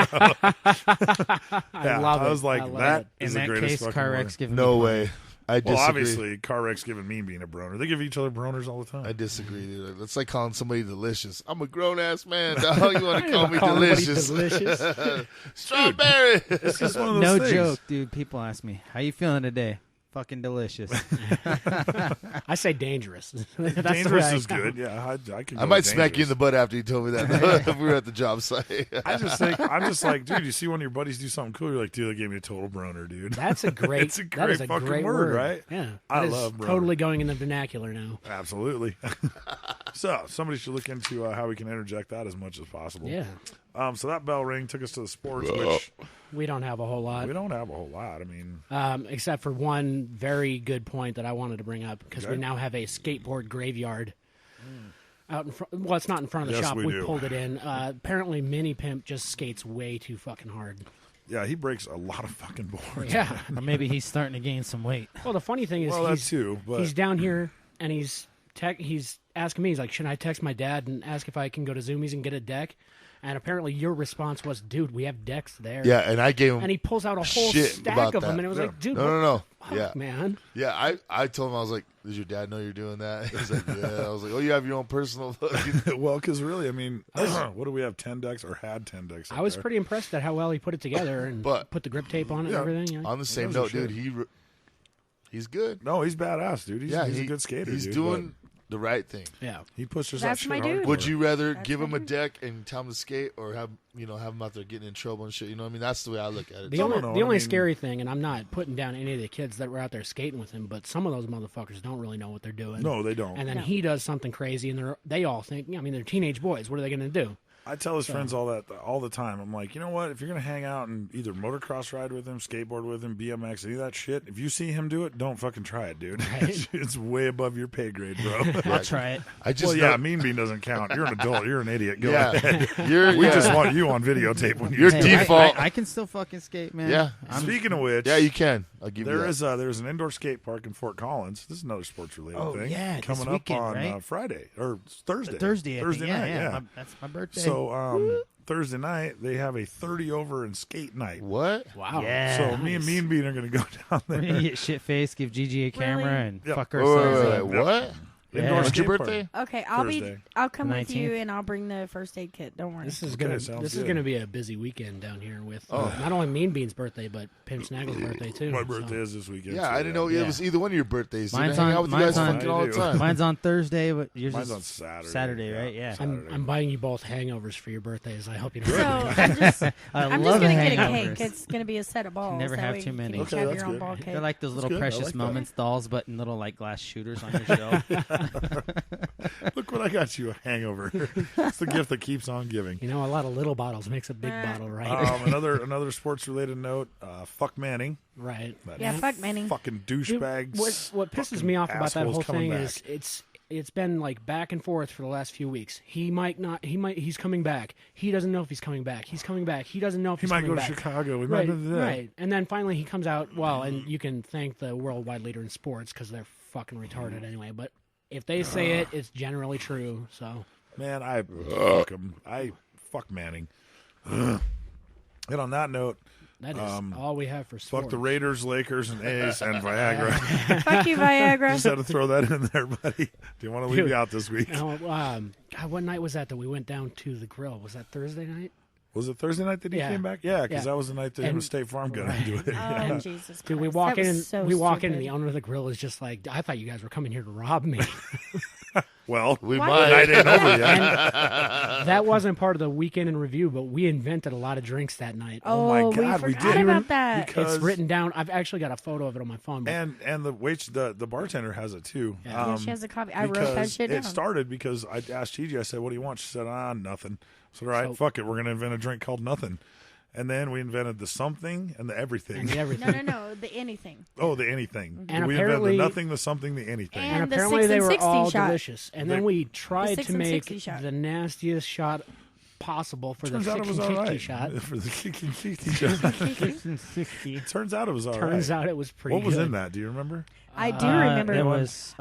I love it. I was like, I love that it. is In the that greatest case, fucking car word. wrecks giving No me way. I disagree. Well, obviously, car wrecks giving me being a broner. They give each other broners all the time. I disagree, dude. That's like calling somebody delicious. I'm a grown ass man, dog. You want to call me Call anybody delicious? delicious. Strawberry. It's just one of those No things. joke, dude. People ask me, "How you feeling today?" Fucking delicious. I say dangerous. That's the Dangerous way is good. Yeah, I can. I might smack you in the butt after you told me that. If we were at the job site. I'm just like, dude. You see one of your buddies do something cool, you're like, dude, they gave me a total broner, dude. That's a great. It's a that great is a fucking great word, right? Yeah, I that is love broner. totally going in the vernacular now. Absolutely. So somebody should look into how we can interject that as much as possible. Yeah, So that bell ring took us to the sports, which we don't have a whole lot. we don't have a whole lot. I mean, Except for one very good point that I wanted to bring up because we Okay. now have a skateboard graveyard out in front. Well, it's not in front of the Yes, shop. we We do. pulled it in. Apparently, Mini Pimp just skates way too fucking hard. yeah, he breaks a lot of fucking boards. Yeah. Or maybe he's starting to gain some weight. Well, the funny thing is, Well, that he's too, but he's down here and he's asking me. He's like, "Should I text my dad and ask if I can go to Zoomies and get a deck?" And apparently, your response was, "Dude, we have decks there." Yeah, and I gave him And he pulls out a whole shit stack about of them, that. and it was like, "Dude, No. fuck, Yeah. man." Yeah, I told him, I was like, does your dad know you're doing that? He's like, yeah. I was like, oh, you have your own personal fucking... well, because really, I mean, what do we have? 10 decks or had 10 decks? I was pretty impressed at how well he put it together and But- put the grip tape on it Yeah. and everything. Yeah. On the same knows note, his dude, he's good. No, he's badass, dude. He's a good skater. He's dude, doing the right thing. Yeah. but he pushes That's that my shit dude. hard. Would you rather That's give him a my deck and tell him to skate, or have him out there getting in trouble and shit? You know what I mean? That's the way I look at it. The Some only, don't know. the only I mean- scary thing, and I'm not putting down any of the kids that were out there skating with him, but some of those motherfuckers don't really know what they're doing. No, they don't. And then No. he does something crazy, and they all think, I mean, they're teenage boys. What are they going to do? I tell his friends all the time. I'm like, you know what? If you're gonna hang out and either motocross ride with him, skateboard with him, BMX, any of that shit, if you see him do it, don't fucking try it, dude. It's way above your pay grade, bro. I'll try it. I just Well, yeah, know- Mean Bean doesn't count. You're an adult. You're an idiot. Go Yeah. ahead. We just want you on videotape when you Your do Hey, it. default. I can still fucking skate, man. Yeah. I'm- Speaking of which, Yeah, you can. I'll give you that. there's an indoor skate park in Fort Collins. This is another sports related Oh, thing. yeah, this coming weekend, up on right? Friday or Thursday. Thursday, I think. night. Yeah. That's my birthday. So Thursday night they have a 30 over and skate night. What? Wow. yeah. So me and Mean Bean are going to go down We're there. gonna get shit faced, give Gigi a camera, Really? and Yep. fuck Wait, ourselves wait, up. wait, what? Indoor When's your skate birthday? park. Okay, Thursday. I'll come with 19th. you and I'll bring the first aid kit. Don't worry. This is Okay, gonna sounds good. gonna be a busy weekend down here with not only Mean Bean's birthday but Pimp Snaggle's birthday too. My birthday is this weekend. Yeah, so I didn't know it was either one of your birthdays. Mine's I hang on- out with you mine's guys on- fucking all the time. Mine's on Thursday, but yours Mine's is on Saturday. Saturday, right? Yeah. I'm buying you both hangovers for your birthdays. I hope you So don't. I'm just I I'm love just gonna get a hangovers. cake. It's gonna be a set of balls. Never That have way too you many. can each Okay, have that's your own good. ball cake. They're like those little good. I precious like that. moments dolls, but in little like glass shooters on your shelf. Look what I got you, a hangover. It's the gift that keeps on giving. You know, a lot of little bottles makes a big bottle, right? Another sports related note. Fuck Manning. Right. That Yeah, fuck Manning. Fucking Dude, douchebags. what pisses fucking me off about that assholes whole coming thing back. is it's been like back and forth for the last few weeks. He's coming back. He doesn't know if he's coming back. He's coming back. He doesn't know if He he's might coming go to back. Chicago. We Right, might do that. right. And then finally he comes out, and you can thank the worldwide leader in sports because they're fucking retarded anyway. But if they say it, it's generally true. So, Man, I fuck him. I fuck Manning. And on that note, that is all we have for sports. fuck the Raiders, Lakers, and A's, and Viagra. Fuck you, Viagra. Just had to throw that in there, buddy. Do you want to leave you out this week? God, what night was that we went down to the grill? Was that Thursday night? Was it Thursday night that he Yeah. came back? Yeah, because Yeah. that was the night that him And- and State Farm got into it. Oh, Jesus Christ. Dude, we walk That in. was so we walk in, stupid. and the owner of the grill is just like, "I thought you guys were coming here to rob me." Well, We Why might. the night ain't over yet. And that wasn't part of the weekend in review, but we invented a lot of drinks that night. Oh, my we God, we forgot did. about that. Because- It's written down. I've actually got a photo of it on my phone. But And the bartender has it too. Yeah, she has a copy. I wrote that because shit down. It started because I asked Gigi. I said, "What do you want?" She said, nothing." I said, "All right, So- fuck it. We're gonna invent a drink called nothing." And then we invented the something and the everything. and everything. No, the anything. Oh, the anything. And we invented apparently- the nothing, the something, the anything. And the apparently 6 they and were 60 all shot. delicious. And then we tried 6 to and make 60 shot. the nastiest shot possible for Turns the out it 6 was and all 60 right. shot. For the 6 and 60 shot. 60. Turns out it was all right. Turns out it was pretty What was good. in that? Do you remember? I do remember. It was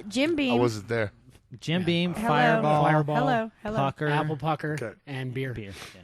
Jim Beam. I wasn't there. Jim Beam, Hello. Fireball, Fireball. Hello. Pucker, Apple pucker Okay. and beer. beer. Yeah.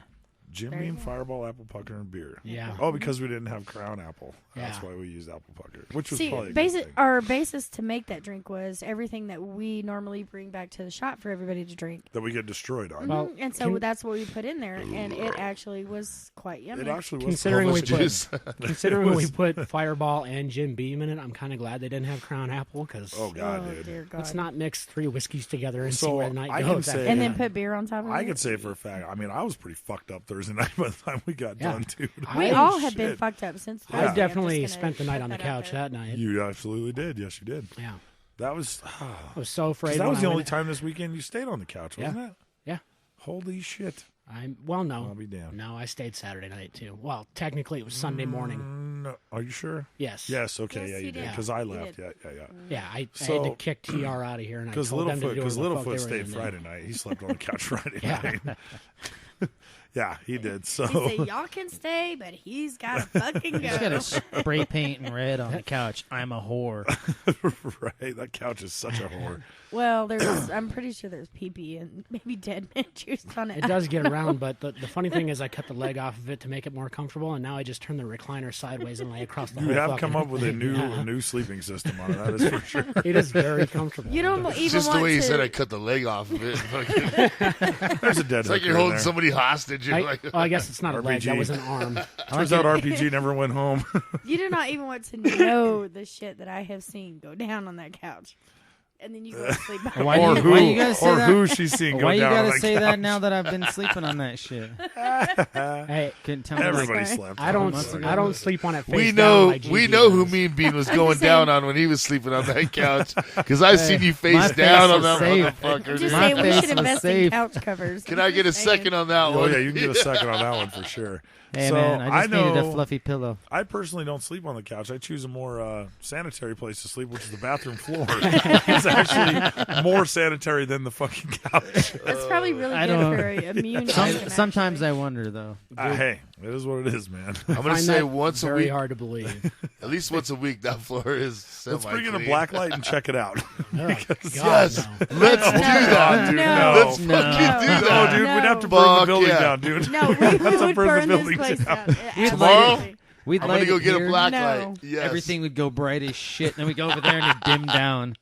Jim Very Beam, good. Fireball, Apple Pucker, and beer. Yeah. Oh, because we didn't have Crown Apple. That's Yeah. why we used Apple Pucker, which was See, probably a good thing. our basis to make that drink was everything that we normally bring back to the shop for everybody to drink. That we get destroyed on. Well, And so that's what we put in there, and it actually was quite yummy. It actually was. Considering we Juice. Considering It we was- put Fireball and Jim Beam in it, I'm kind of glad they didn't have Crown Apple because Oh God, Oh dude. dear God! let's not mix 3 whiskeys together and see So, where the night I goes. can after say- and that. then put beer on top of it. I can say for a fact. I mean, I was pretty fucked up Thursday night by the time we got Yeah. done, dude. we I- all have been shit. fucked up since. I Thursday. definitely I'm just gonna spent the night put on the that out couch there. that night. You absolutely did. Yes, you did. Yeah, That was. I was so afraid. that when was I the only went- time this weekend you stayed on the couch, wasn't it? Yeah, Holy shit! no, I'll be damned. no, I stayed Saturday night too. Well, technically it was Sunday morning. No, are you sure? Yes. Yes. Okay. Yes, yeah, you you did. did. Because I You left. did. Yeah. Yeah, I had So- to kick TR out of here, and I Because told them to do Littlefoot, whatever the fuck Littlefoot they were stayed gonna do. Friday night. He slept on the couch Friday Yeah. night. Yeah, he did. So He said, "Y'all can stay, but he's got to fucking He's got go." a spray paint in red on the couch. I'm a whore. right, that couch is such a whore. Well, I'm pretty sure there's pee and maybe dead man juice on it. It does get around, but the funny thing is I cut the leg off of it to make it more comfortable, and now I just turn the recliner sideways and lay across the You whole have fucking come up with a new Yeah. a new sleeping system on it. That is for sure. It is very comfortable. You don't even Just want the way to. you said I cut the leg off of it. There's a dead. It's like hooker you're in holding there. somebody hostage. You're like, I guess it's not a leg. RPG. That was an arm. Turns out RPG never went home. You do not even want to know the shit that I have seen go down on that couch, and then you go to sleep. Why or do who? why you gotta say or that? who she's seeing go Why you down gotta on that say couch. that now that I've been sleeping on that shit? Hey, Couldn't tell me Everybody like, slept. I don't. months ago. I don't sleep on it. Face we down know, like we Gigi know who does. Mean Bean was going just saying- down on when he was sleeping on that couch. Because I've seen you my face face down on was that safe. motherfucker. I'm just dude. My saying we face should was invest in safe. couch covers. Can I get a second on that Oh one? yeah, you can get a second on that one for sure. Hey so man, I just needed know, a fluffy pillow. I personally don't sleep on the couch. I choose a more sanitary place to sleep, which is the bathroom floor. It's actually more sanitary than the fucking couch. That's probably really I good don't- for your immune system. Sometimes actually. I wonder though. Hey, it is what it is, man. I'm going to Find say that once a very week, hard to believe. at least once a week, that floor is Let's bring in a semi-clean. black light and check it out. Oh, God, Yes, no. let's do that. dude, No. no. Let's No. fucking do No, that. dude, No. we'd have to burn the Fuck building yeah. down, dude. No, we That's a would burn the burn this building place down. down. Tomorrow? Absolutely. We'd I'm light going to go it get a here. black No. light. Yes. Everything would go bright as shit, and then we go over there and it'd dim down.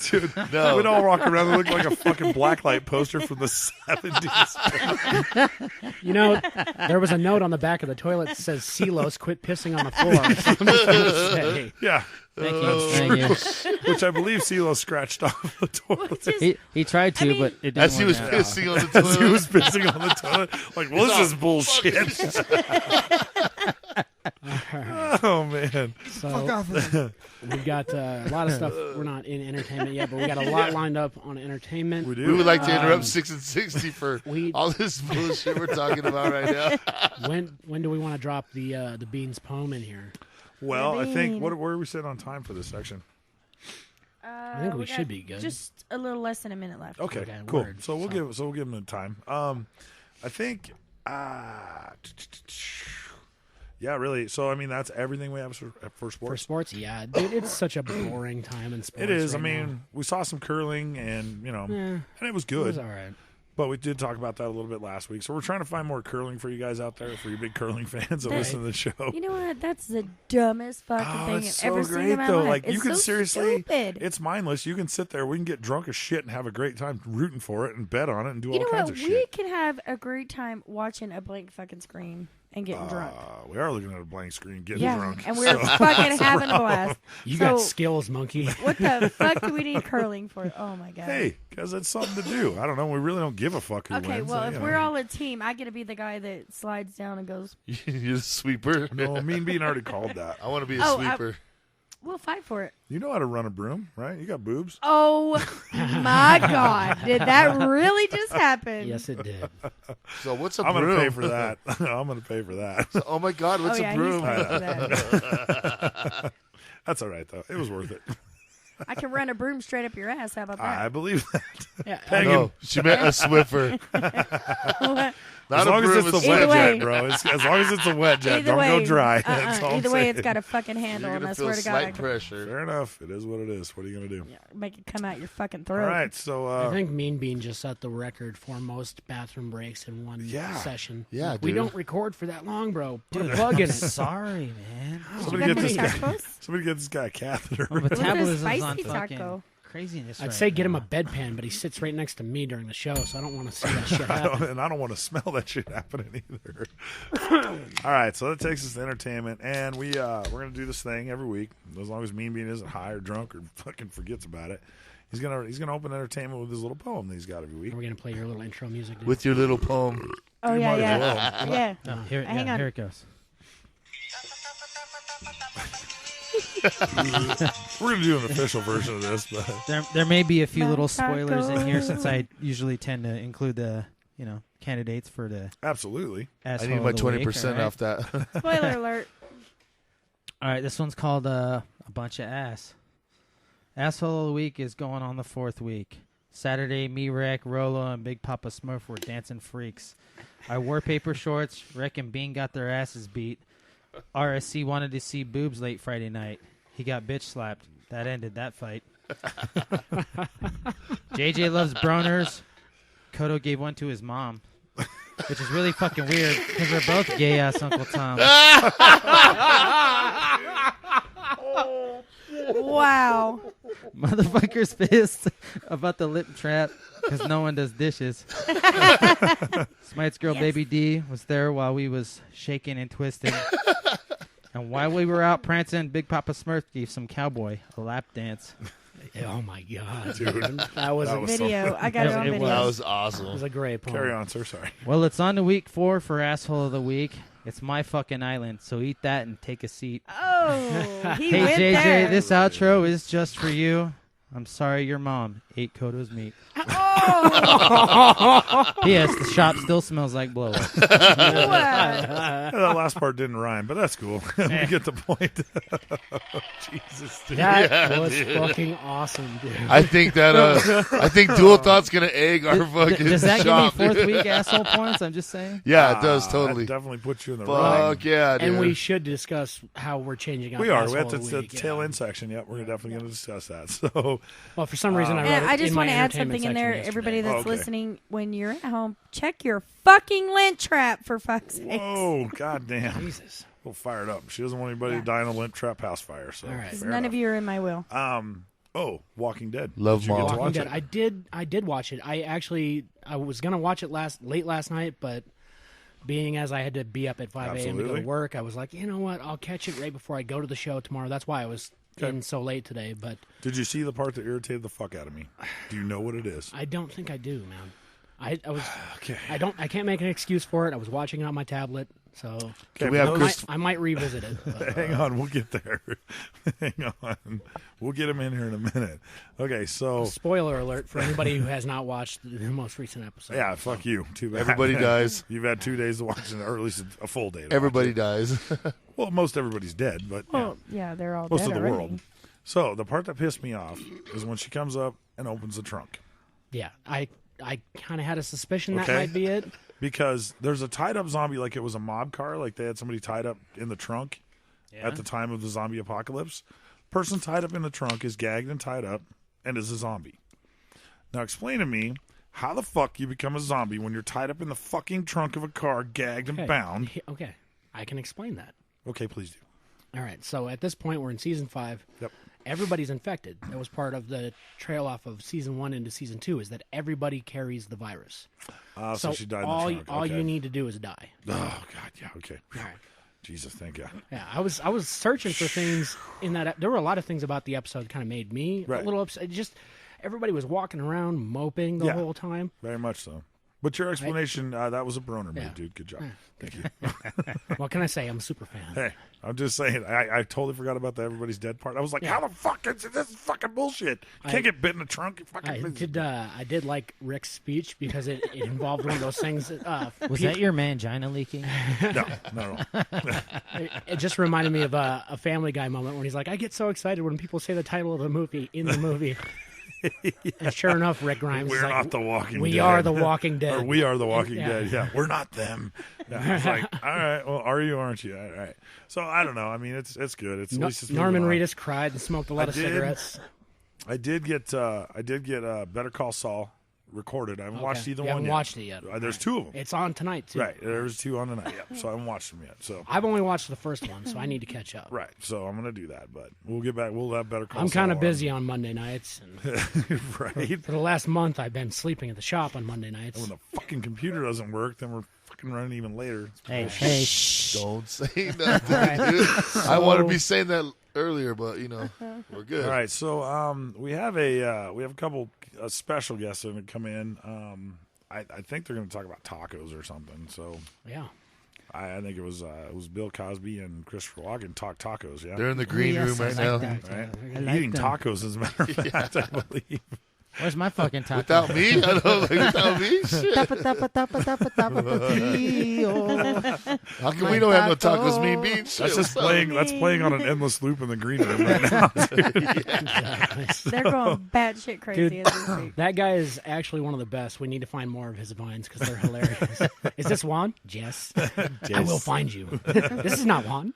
Dude, we'd all walk around and look like a fucking blacklight poster from the 70s. You know, there was a note on the back of the toilet that says, "Silos, quit pissing on the floor." So I'm just gonna say. Yeah. Thank you. Which I believe CeeLo scratched off the toilet. He tried to, but it didn't As he was work out. pissing on the toilet. As he was pissing on the toilet. Like, well, this is bullshit. Oh, man. So, we've got a lot of stuff. We're not in entertainment yet, but we got a lot lined up on entertainment. We do. We would like to interrupt 6 and 60 for all this bullshit we're talking about right now. When do we want to drop the Beans poem in here? Well, I think, where are we sitting on time for this section? I think we should be good. Just a little less than a minute left. Okay, cool. So we'll give them the time. I think, yeah, really. So I mean, that's everything we have for sports. For sports, yeah, dude, it's such a boring time in sports. It is. Right I mean, now. we saw some curling, and and it was good. It was all right. But we did talk about that a little bit last week. So we're trying to find more curling for you guys out there, for you big curling fans that listen to the show. You know what? That's the dumbest fucking thing it's I've ever so seen in great, my though. life. Like, It's you can so seriously, stupid. it's mindless. You can sit there, we can get drunk as shit and have a great time rooting for it and bet on it and do You all know kinds what? of We shit. can have a great time watching a blank fucking screen and getting drunk. We are looking at a blank screen, getting Yeah, drunk. and we're fucking having a blast. You So, got skills, monkey. What the fuck do we need curling for? Oh my god. Hey, because it's something to do. I don't know. We really don't give a fuck who Okay, wins. well, so, if you we're know. all a team, I get to be the guy that slides down and goes. You're the sweeper. No, Mean Bean already called that. I want to be a sweeper. We'll fight for it. You know how to run a broom, right? You got boobs. Oh my god! Did that really just happen? Yes, it did. So what's a I'm broom? going to pay for that. I'm going to pay for that. So, oh my god, what's yeah, a broom? he's paying for that. That's all right, though. It was worth it. I can run a broom straight up your ass. How about that? I believe that. Yeah, No, she meant a Swiffer. Not As a long as broom. it's the it's wet Either way. jet, bro. As long as it's a wet jet, Either don't way, go dry. That's all I'm either way, saying. it's got a fucking handle, You're and gonna I feel swear to God, slight I can pressure. Fair enough. It is what it is. What are you going to do? make it come out your fucking All throat. right, so I think Mean Bean just set the record for most bathroom breaks in one session. Yeah, we dude. don't record for that long, bro. Put a plug in it. Sorry, man. somebody got get this any guy. tacos? Somebody get this guy a catheter. My What's this metabolism's on spicy fucking taco? craziness. I'd right say get him now. a bedpan, but he sits right next to me during the show, so I don't want to see that shit happen. And I don't want to smell that shit happening either. All right, so that takes us to entertainment, and we're gonna do this thing every week, as long as Mean Bean isn't high or drunk or fucking forgets about it. He's gonna open entertainment with his little poem that he's got every week. Are we gonna play your little intro music? Dude? With your little poem. Oh You yeah, might as yeah, well. yeah. Oh, here, Hang yeah, on. here it goes. We're gonna do an official version of this, but There may be a few little Taco. spoilers in here since I usually tend to include the candidates for the absolutely. I asshole need my of the week, 20% all right? off that. Spoiler alert. All right, this one's called a bunch of ass. Asshole of the week is going on the 4th week. Saturday, me, Rec, Rolo, and Big Papa Smurf were dancing freaks. I wore paper shorts. Rec and Bean got their asses beat. RSC wanted to see boobs late Friday night. He got bitch slapped. That ended that fight. JJ loves broners. Codo gave one to his mom, which is really fucking weird because they're both gay ass Uncle Tom. Wow. Motherfucker's pissed about the lip trap because no one does dishes. Smite's girl Baby D was there while we was shaking and twisting. And while we were out prancing, Big Papa Smurf gave some cowboy a lap dance. Oh my god, Dude, that was a Video. I got it on It video. That was. was awesome. It was a great poem. Carry on, sir. Sorry. Well, it's on to week 4 for Asshole of the Week. It's my fucking island, so eat that and take a seat. Oh, he Hey, went JJ, there. this outro is just for you. I'm sorry your mom ate Codo's meat. Oh. P.S. The shop still smells like blow up. What? That last part didn't rhyme, but that's cool. We get the point. Jesus, dude. That was fucking awesome, dude. I think that I think Dual Thought's gonna egg our fucking Does that shop. give me 4th week asshole points? I'm just saying. Yeah, it does totally. That definitely puts you in the Fuck running. yeah, dude. And we should discuss how we're changing up. We are. Asshole That's of the week, tail end section. Yep, we're definitely going to discuss that. So, Well, for some reason, I wrote And it I just in my want to add entertainment something in there. section yesterday. Everybody that's okay. listening, when you're at home, check your fucking lint trap for fuck's sake. whoa, goddamn. Jesus. We'll fire it up. She doesn't want anybody to die in a limp trap house fire. So, All right. fair None enough. of you are in my will. Oh, Walking Dead. Love Mom. Walking Dead. I did watch it. I was gonna watch it late last night, but being as I had to be up at 5 a.m. to go to work, I was like, you know what? I'll catch it right before I go to the show tomorrow. That's why I was in so late today. But did you see the part that irritated the fuck out of me? Do you know what it is? I don't think I do, man. I was okay. I can't make an excuse for it. I was watching it on my tablet, so I might revisit it. But, hang on, we'll get there. Hang on, we'll get him in here in a minute. Okay, so spoiler alert for anybody who has not watched the most recent episode. Yeah, fuck you. Too bad. Everybody dies. You've had 2 days to watch it, or at least a full day. Everybody dies. Well, most everybody's dead, but yeah, they're all most dead of the already. world. So the part that pissed me off is when she comes up and opens the trunk. Yeah, I kind of had a suspicion that might be it. Because there's a tied-up zombie, like it was a mob car, like they had somebody tied up in the trunk at the time of the zombie apocalypse. Person tied up in the trunk is gagged and tied up and is a zombie. Now explain to me how the fuck you become a zombie when you're tied up in the fucking trunk of a car, gagged and bound. Okay, I can explain that. Okay, please do. All right, so at this point, we're in Season 5. Yep. Everybody's infected. That was part of the trail off of Season 1 into Season 2, is that everybody carries the virus. So she died in the trunk. All you need to do is die. Oh, God, yeah, okay. All right. Jesus, thank God. Yeah, I was searching for things in that. There were a lot of things about the episode that kind of made me a little upset. Just everybody was walking around moping the whole time. Very much so. But your explanation, that was a Broner move, dude. Good job. Thank you. What can I say? I'm a super fan. Hey, I'm just saying. I totally forgot about the everybody's dead part. I was like, how the fuck is this? Is fucking bullshit. You can't get bit in the trunk. I did like Rick's speech because it involved one of those things. Was that your mangina leaking? No, not at all. It just reminded me of a Family Guy moment when he's like, I get so excited when people say the title of the movie in the movie. And sure enough, Rick Grimes We're is like, not the Walking Dead. We are the Walking Dead. Or we are the Walking Dead. Yeah, we're not them. Yeah, it's like, all right, well, are you, aren't you? All right. So I don't know. I mean, it's good. At least it's Norman Reedus cried and smoked a lot of cigarettes. I did get Better Call Saul recorded. I haven't watched either one yet. Haven't watched it yet. There's 2 of them. It's on tonight too. Right. There's 2 on tonight. Yeah. So I haven't watched them yet. So I've only watched the first one, so I need to catch up. Right. So I'm gonna do that, but we'll get back. We'll have Better Call Saul. I'm kind of busy on Monday nights. And right. For the last month, I've been sleeping at the shop on Monday nights. And when the fucking computer doesn't work, then we're fucking running even later. Hey, don't say nothing. Dude. I want to be saying that earlier, but we're good. All right, so we have a couple special guests that are going to come in. I think they're going to talk about tacos or something. So yeah, I think it was Bill Cosby and Christopher Walken talk tacos. Yeah, they're in the green room right now. Right? Eating tacos, as a matter of fact, I believe. Where's my fucking taco? Without me? I don't know. Without me? Shit. How come we don't have no tacos, mean beans? That's just playing. That's playing on an endless loop in the green room right now. They're going batshit crazy. Dude, that guy is actually one of the best. We need to find more of his vines because they're hilarious. Is this Juan? Yes. I will find you. This is not Juan.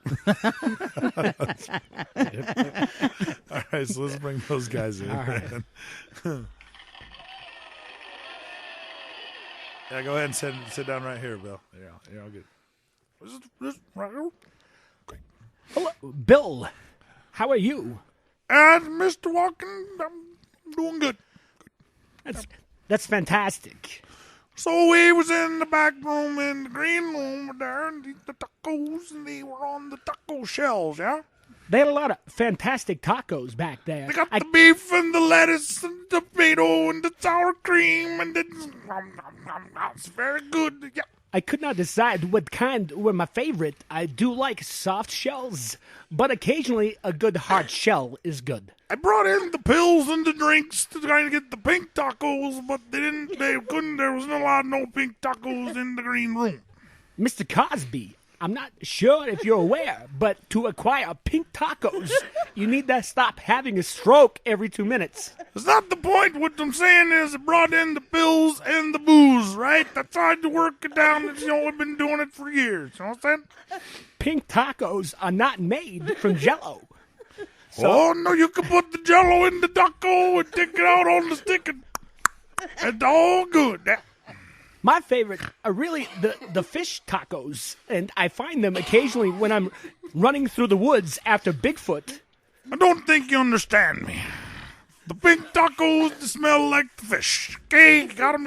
All right, so let's bring those guys in. All right. Yeah, go ahead and sit down right here, Bill. Yeah, I'll get. This right here. Great. Hello, Bill. How are you? And Mr. Walken, I'm doing good. That's fantastic. So we was in the back room in the green room there and eat the tacos, and they were on the taco shells, yeah? They had a lot of fantastic tacos back there. They got the beef and the lettuce and the tomato and the sour cream and it's very good. Yeah. I could not decide what kind were my favorite. I do like soft shells, but occasionally a good hard shell is good. I brought in the pills and the drinks to try to get the pink tacos, but they couldn't. There was no pink tacos in the green room. Mr. Cosby, I'm not sure if you're aware, but to acquire pink tacos, you need to stop having a stroke every 2 minutes. It's not the point. What I'm saying is I brought in the pills and the booze, right? I tried to work it down. I've been doing it for years. You know what I'm saying? Pink tacos are not made from Jell-O. So, no, you can put the Jell-O in the taco and take it out on the stick and it's all good. My favorite are really the fish tacos, and I find them occasionally when I'm running through the woods after Bigfoot. I don't think you understand me. The pink tacos that smell like the fish. Okay, got them.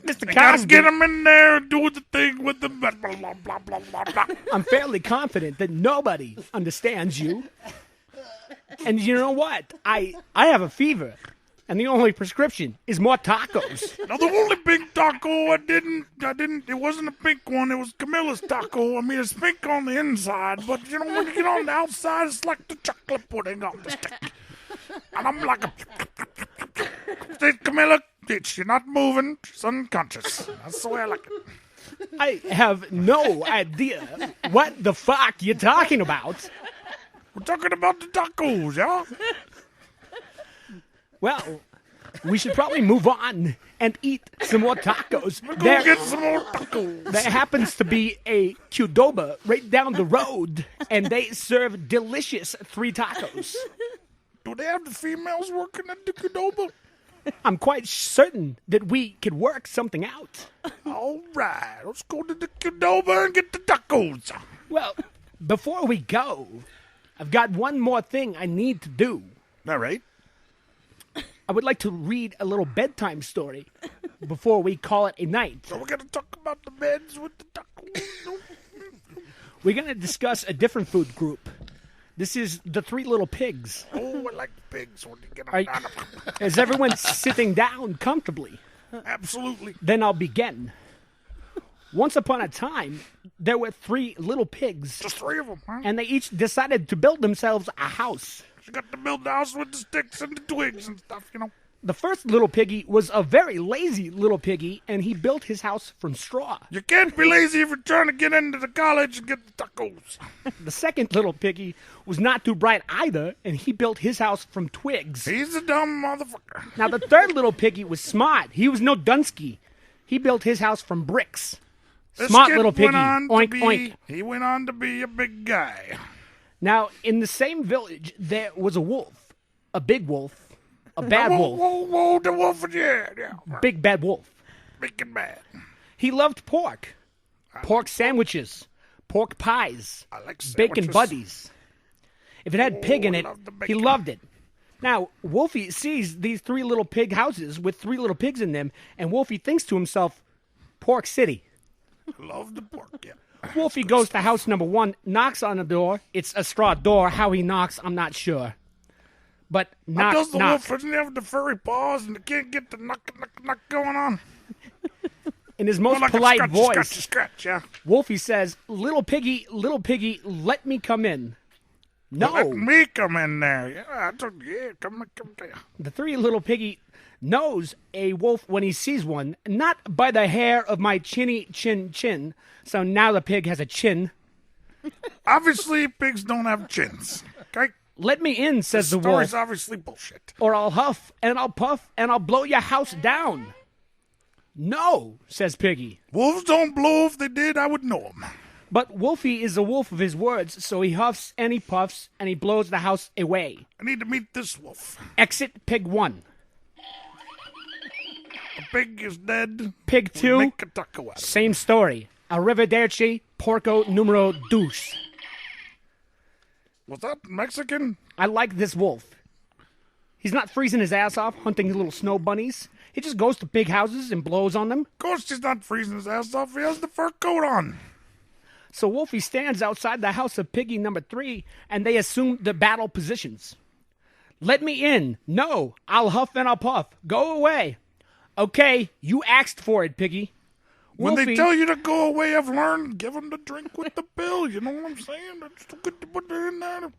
Mr. Gotta Cosby, get them in there and do the thing with the blah, blah, blah, blah, blah, blah. I'm fairly confident that nobody understands you. And you know what? I have a fever, and the only prescription is more tacos. Now, the only pink taco I didn't, it wasn't a pink one, it was Camilla's taco. I mean, it's pink on the inside, but, you know, when you get on the outside, it's like the chocolate pudding on the stick. And I'm like, say, Camilla, you're not moving, she's unconscious. That's the way I like it. I have no idea what the fuck you're talking about. We're talking about the tacos, yeah? Well, we should probably move on and eat some more tacos. We're going to get some more tacos. There happens to be a Qdoba right down the road, and they serve delicious 3 tacos. Do they have the females working at the Qdoba? I'm quite certain that we could work something out. All right, let's go to the Qdoba and get the tacos. Well, before we go, I've got one more thing I need to do. All right. I would like to read a little bedtime story before we call it a night. So we're going to talk about the beds with the tacos. We're going to discuss a different food group. This is the 3 little pigs. Oh, I like pigs when you get them down. Is everyone sitting down comfortably? Absolutely. Then I'll begin. Once upon a time, there were 3 little pigs. Just 3 of them, huh? And they each decided to build themselves a house. You got to build the house with the sticks and the twigs and stuff, you know. The first little piggy was a very lazy little piggy, and he built his house from straw. You can't be lazy if you're trying to get into the college and get the tacos. The second little piggy was not too bright either, and he built his house from twigs. He's a dumb motherfucker. Now, the third little piggy was smart. He was no Dunsky. He built his house from bricks. Smart little piggy. Oink, oink. He went on to be a big guy. Now, in the same village, there was a wolf. A big wolf. A bad wolf. Whoa, the wolf, yeah. Big bad wolf. Big and bad. He loved pork. Pork sandwiches. Pork pies. I like sandwiches. Bacon buddies. If it had pig in it, he loved it. Now, Wolfie sees these 3 little pig houses with 3 little pigs in them, and Wolfie thinks to himself, Pork City. I love the pork, yeah. Wolfie goes to house number 1, knocks on the door. It's a straw door. How he knocks, I'm not sure. But knock, does the knock. wolf doesn't have the furry paws and can't get the knock going on? In his most like polite scratch, voice, scratch, yeah. Wolfie says, little piggy, let me come in. No. Let me come in there. Yeah, come. The 3 little piggy knows a wolf when he sees one, not by the hair of my chinny chin. So now the pig has a chin. Obviously, pigs don't have chins. Okay? Let me in, says the wolf. Story's obviously bullshit. Or I'll huff, and I'll puff, and I'll blow your house down. No, says Piggy. Wolves don't blow. If they did, I would know them. But Wolfie is a wolf of his words, so he huffs and he puffs, and he blows the house away. I need to meet this wolf. Exit Pig 1. The pig is dead. Pig 2, make a taco out of same story. Arrivederci, porco numero dos. Was that Mexican? I like this wolf. He's not freezing his ass off hunting little snow bunnies. He just goes to big houses and blows on them. Of course he's not freezing his ass off. He has the fur coat on. So Wolfie stands outside the house of Piggy number 3, and they assume the battle positions. Let me in. No, I'll huff and I'll puff. Go away. Okay, you asked for it, Piggy. When Wolfie, they tell you to go away, I've learned, give them the drink with the pill. You know what I'm saying? It's too good to put it in there.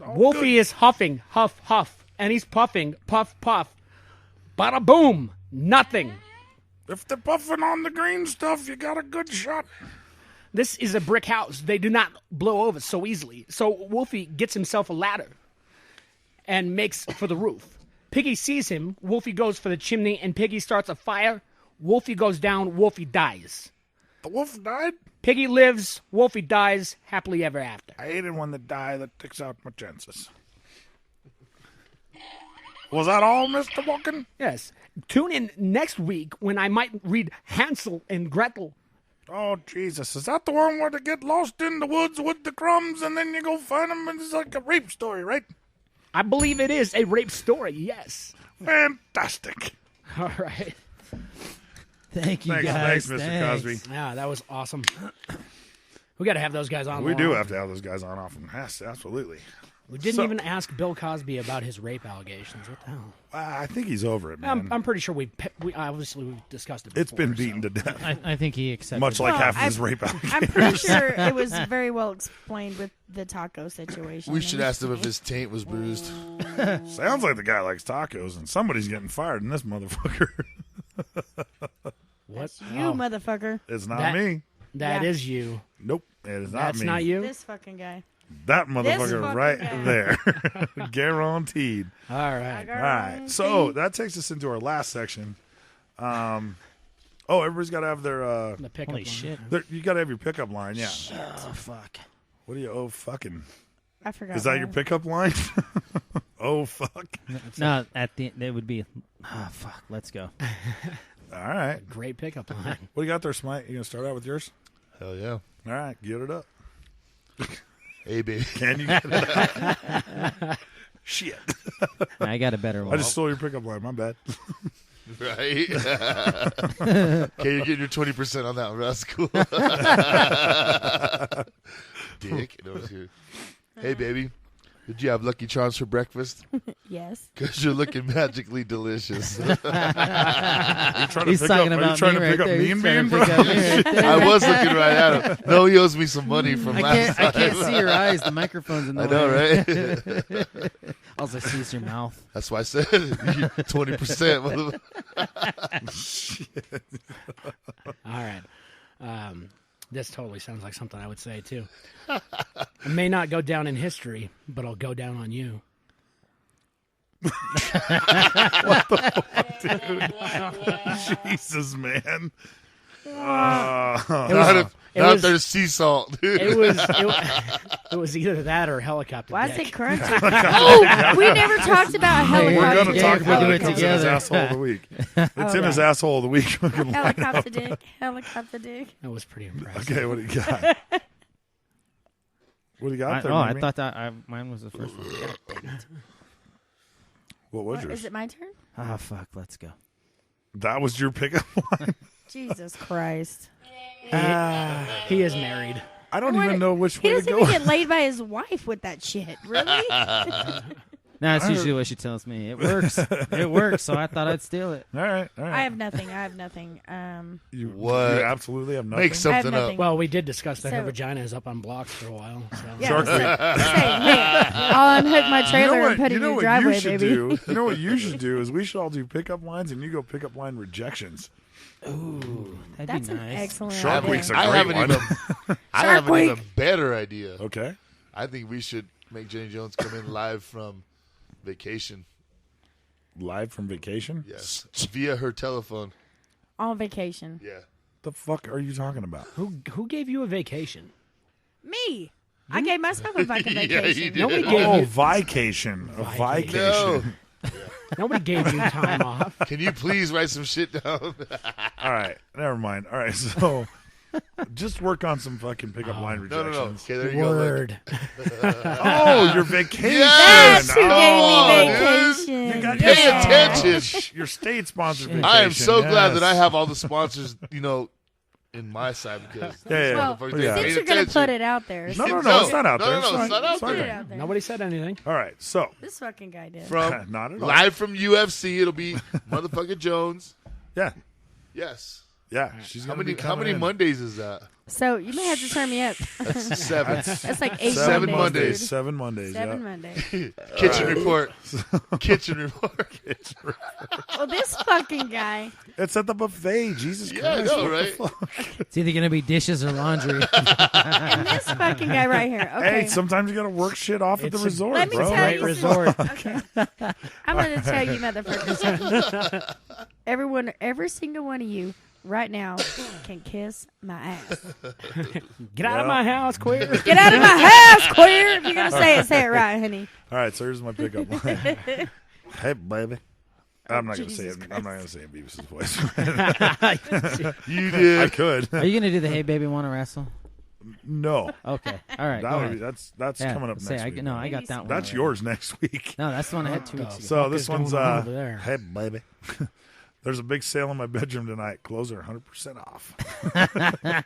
Wolfie is huffing, huff, huff, and he's puffing, puff, puff. Bada boom, nothing. If they're puffing on the green stuff, you got a good shot. This is a brick house. They do not blow over so easily. So Wolfie gets himself a ladder and makes for the roof. Piggy sees him. Wolfie goes for the chimney, and Piggy starts a fire. Wolfie goes down. Wolfie dies. The wolf died? Piggy lives. Wolfie dies. Happily ever after. I hate it when they die. That takes out my chances. Was that all, Mr. Walken? Yes. Tune in next week when I might read Hansel and Gretel. Oh, Jesus. Is that the one where they get lost in the woods with the crumbs and then you go find them and it's like a rape story, right? I believe it is a rape story. Yes. Fantastic. All right. Thank you, Thanks, guys. Mr. Cosby. Yeah, that was awesome. We got to have those guys on. We do have to have those guys on often. Yes, absolutely. We didn't even ask Bill Cosby about his rape allegations. What the hell? I think he's over it, man. I'm pretty sure we obviously we've discussed it before. It's been beaten to death. I think he accepted Much like half of his rape allegations. I'm pretty sure it was very well explained with the taco situation. We should ask him if his taint was bruised. Sounds like the guy likes tacos, and somebody's getting fired in this motherfucker. What? You motherfucker. It's not me. That is you. Nope, it is not That's me. not you? This fucking guy. That motherfucker fucking right guy. there. Guaranteed. All right. All right. So that takes us into our last section. Everybody's got to have their The pickup Holy line. shit. you got to have your pickup line, yeah. Oh, fuck. What do you fucking? I forgot. Is that your mine. pickup line? Oh fuck. No, at the it would be. Fuck. Let's go. All right. Great pickup line. What do you got there, Smite? You gonna start out with yours? Hell yeah. All right, get it up. Hey, baby. Can you get it up? Shit. I got a better one. I just stole your pickup line. My bad. Right? Okay, you're getting your 20% on that one. That's cool. Dick. No, it's here. Hey, baby. Did you have Lucky Charms for breakfast? Yes. Because you're looking magically delicious. Are you trying He's to pick talking up, about are you trying me to right pick up there. me He's and trying being, to bro? pick up me right there. I was looking right at him. No, he owes me some money from last time. I can't see your eyes. The microphone's in the I know, way. right? All I see is your mouth. That's why I said 20%. All right. This totally sounds like something I would say, too. It may not go down in history, but I'll go down on you. What the fuck, dude? Jesus, man. Not there's sea salt, dude. It was either that or helicopter Why dick. is it crunchy? Oh, we never talked about We're helicopter going to dick. talk about do it. it It comes in his together. asshole of the week. It's in his asshole of the week. We can line Helicopter up. dick. Helicopter dick. That was pretty impressive. Okay, what do you got? What do you got there, I Mimi? thought that mine was the first one. What was What, yours? is it my turn? Ah, fuck. Let's go. That was your pickup line? Jesus Christ. He is married. I don't even know which He way to doesn't go. even get laid by his wife with that shit. Really? No, it's usually what she tells me. It works. It works, so I thought I'd steal it. All right. I have nothing. You What? absolutely have nothing. Make something up. nothing. Well, we did discuss that her So- vagina is up on blocks for a while. So. Yeah, Shark say, Week. hey, I'll unhook my trailer and put it in your driveway, you should baby. do? You know what you should do is we should all do pickup lines and you go pickup line rejections. Ooh, that'd That's be an nice. excellent Shark idea. Week's a I great haven't one. I have an Week. even better idea. Okay. I think we should make Jenny Jones come in live from vacation. Live from vacation? Yes. Via her telephone. On vacation. Yeah. The fuck are you talking about? Who gave you a vacation? Me. I gave myself a fucking Yeah, vacation. you did. Nobody gave Oh, you. vacation. A vacation. No. Nobody gave you time off. Can you please write some shit down? All right. Never mind. All right. So just work on some fucking pickup line No. rejections. Okay, there you go. Look. Word. Oh, your vacation. Yes! That's who Oh, gave me dude. vacation. You got Pay your- attention. Your state sponsored vacation. I am so glad that I yes. have all the sponsors, in my side because Yeah. Well, motherfuckers Yeah. ain't since paying you're going to attention. put it out there. No, since- it's not out No, there. no, it's not out Put it there. out there. Nobody said anything. All right. So This fucking guy did. From not at all. live from UFC, it'll be motherfucking Jones. Yeah. Yes. Yeah. She's How gonna be many coming in. Mondays is that? So you may have to turn me up. That's 7. That's like 8 Seven Mondays. Mondays. dude. 7 Mondays. 7 yeah. Mondays. Kitchen report. Kitchen report. Well, this fucking guy. It's at the buffet. Jesus Yeah, I Christ. know, what the right? fuck? It's either going to be dishes or laundry. And this fucking guy right here. Okay. Hey, sometimes you got to work shit off at the It's a resort, Let me bro. tell Great you resort. Okay. I'm going to tell you, motherfuckers. Every single one of you right now can kiss my ass. Get out of my house, queer. Get out of my house, queer. If you're going to say it right, honey. All right, so here's my pickup line. Hey, baby. I'm not gonna say Jesus it. I'm not gonna say it in Beavis' voice. You did. I could. Are you going to do the hey baby wanna wrestle? No. Okay. All right. Go ahead. That's coming up next week. No, I got that one. That's yours next week. No, that's the one I had 2 weeks ago. So this one's over there? Hey baby. There's a big sale in my bedroom tonight. Clothes are 100% off.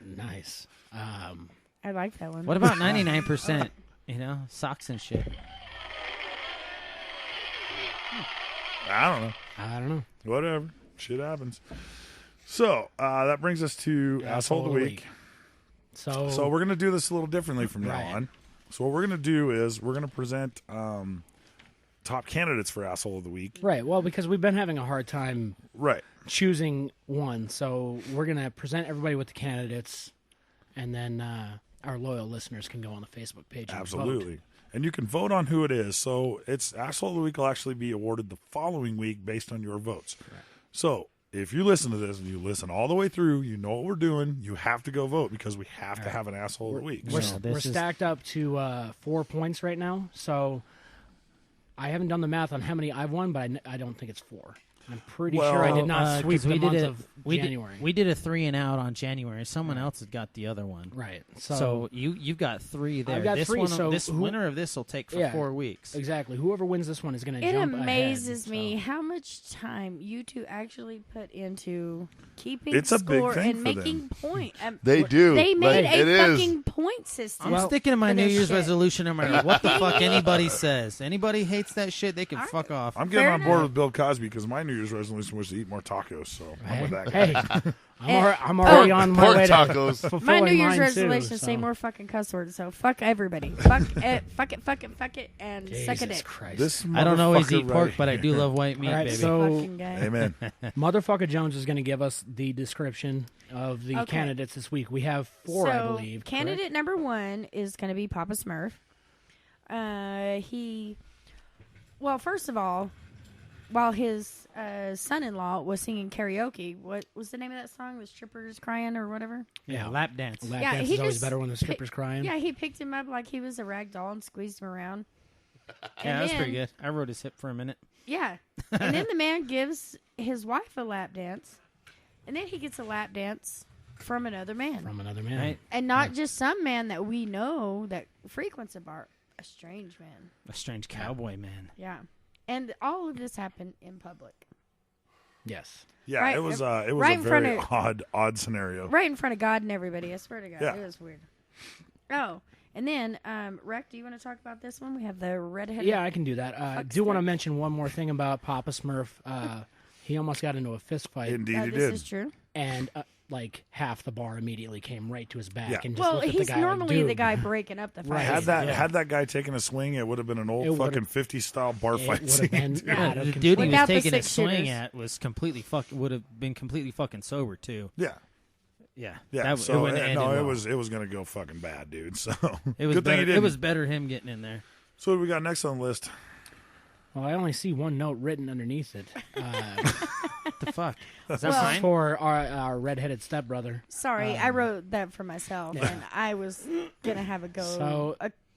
Nice. I like that one. What about 99%? Socks and shit. I don't know. Whatever. Shit happens. So that brings us to Asshole of the Week. So we're going to do this a little differently from now on. So what we're going to do is we're going to present top candidates for Asshole of the Week. Right. Well, because we've been having a hard time choosing one. So we're going to present everybody with the candidates, and then our loyal listeners can go on the Facebook page and Absolutely. vote. And you can vote on who it is. So it's Asshole of the Week will actually be awarded the following week based on your votes. Right. So if you listen to this and you listen all the way through, you know what we're doing, you have to go vote because we have to have an Asshole of the Week. We're stacked up to 4 points right now. So I haven't done the math on how many I've won, but I don't think it's 4. I'm pretty sure I did not sweep the month of January. We did a 3 and out on January. Someone else has got the other one. Right. So you've got 3 there. I've got this 3. So this winner of this will take for 4 weeks. Exactly. Whoever wins this one is going to jump ahead. It amazes me how much time you two actually put into keeping It's a big score thing and for making point. They do. They made Like, a fucking point system. I'm sticking to my for New this Year's shit. resolution no matter what the fuck anybody says. Anybody hates that shit, they can fuck off. I'm getting on board with Bill Cosby because my New Year's resolution was to eat more tacos. So I'm with that guy. Hey, I'm already on my way tacos. to My New Year's mine resolution too, is say so. more fucking cuss words. So fuck everybody. Fuck it, fuck it, and suck a Jesus dick. Christ. This I don't always motherfucker eat pork, right but I do here. love white meat, All right, baby. so Fucking guy. Amen. Motherfucker Jones is going to give us the description of the candidates this week. We have 4, I believe. Candidate correct? number 1 is going to be Papa Smurf. Well, first of all, while his son-in-law was singing karaoke, what was the name of that song? The strippers crying or whatever? Yeah, lap dance. Lap dance he is always just better when the strippers crying. Yeah, he picked him up like he was a rag doll and squeezed him around. Yeah, that's pretty good. I rode his hip for a minute. Yeah. And then the man gives his wife a lap dance, and then he gets a lap dance from another man. From another man. Right? And not just some man that we know that frequents a bar, a strange man. A strange cowboy man. Yeah. And all of this happened in public. Yes. Yeah, Right, it was right a in front very of- odd scenario. Right in front of God and everybody. I swear to God. Yeah. It was weird. Oh, and then, Rec, do you want to talk about this one? We have the redheaded. Yeah, I can do that. I do want to mention one more thing about Papa Smurf. He almost got into a fist fight. Indeed, he This did. is true. And like half the bar immediately came right to his back Yeah. and just Well, looked at he's the guy normally like, the "Dude." guy breaking up the fight. Right. Had that guy taken a swing, it would have been an old It would've- fucking 50s style bar It fight would scene. have been out of The control. dude he was Without the taking a 6 swing shooters. at was would have been completely fucking sober too. Yeah. Yeah, Yeah, That, so wouldn't have ended it well. was gonna go fucking bad, dude. So It was good thing better. he didn't. It was better him getting in there. So what do we got next on the list? Well, I only see one note written underneath it. What the fuck? Is that Well- fine? For our redheaded stepbrother. Sorry, I wrote that for myself, and I was going to have a go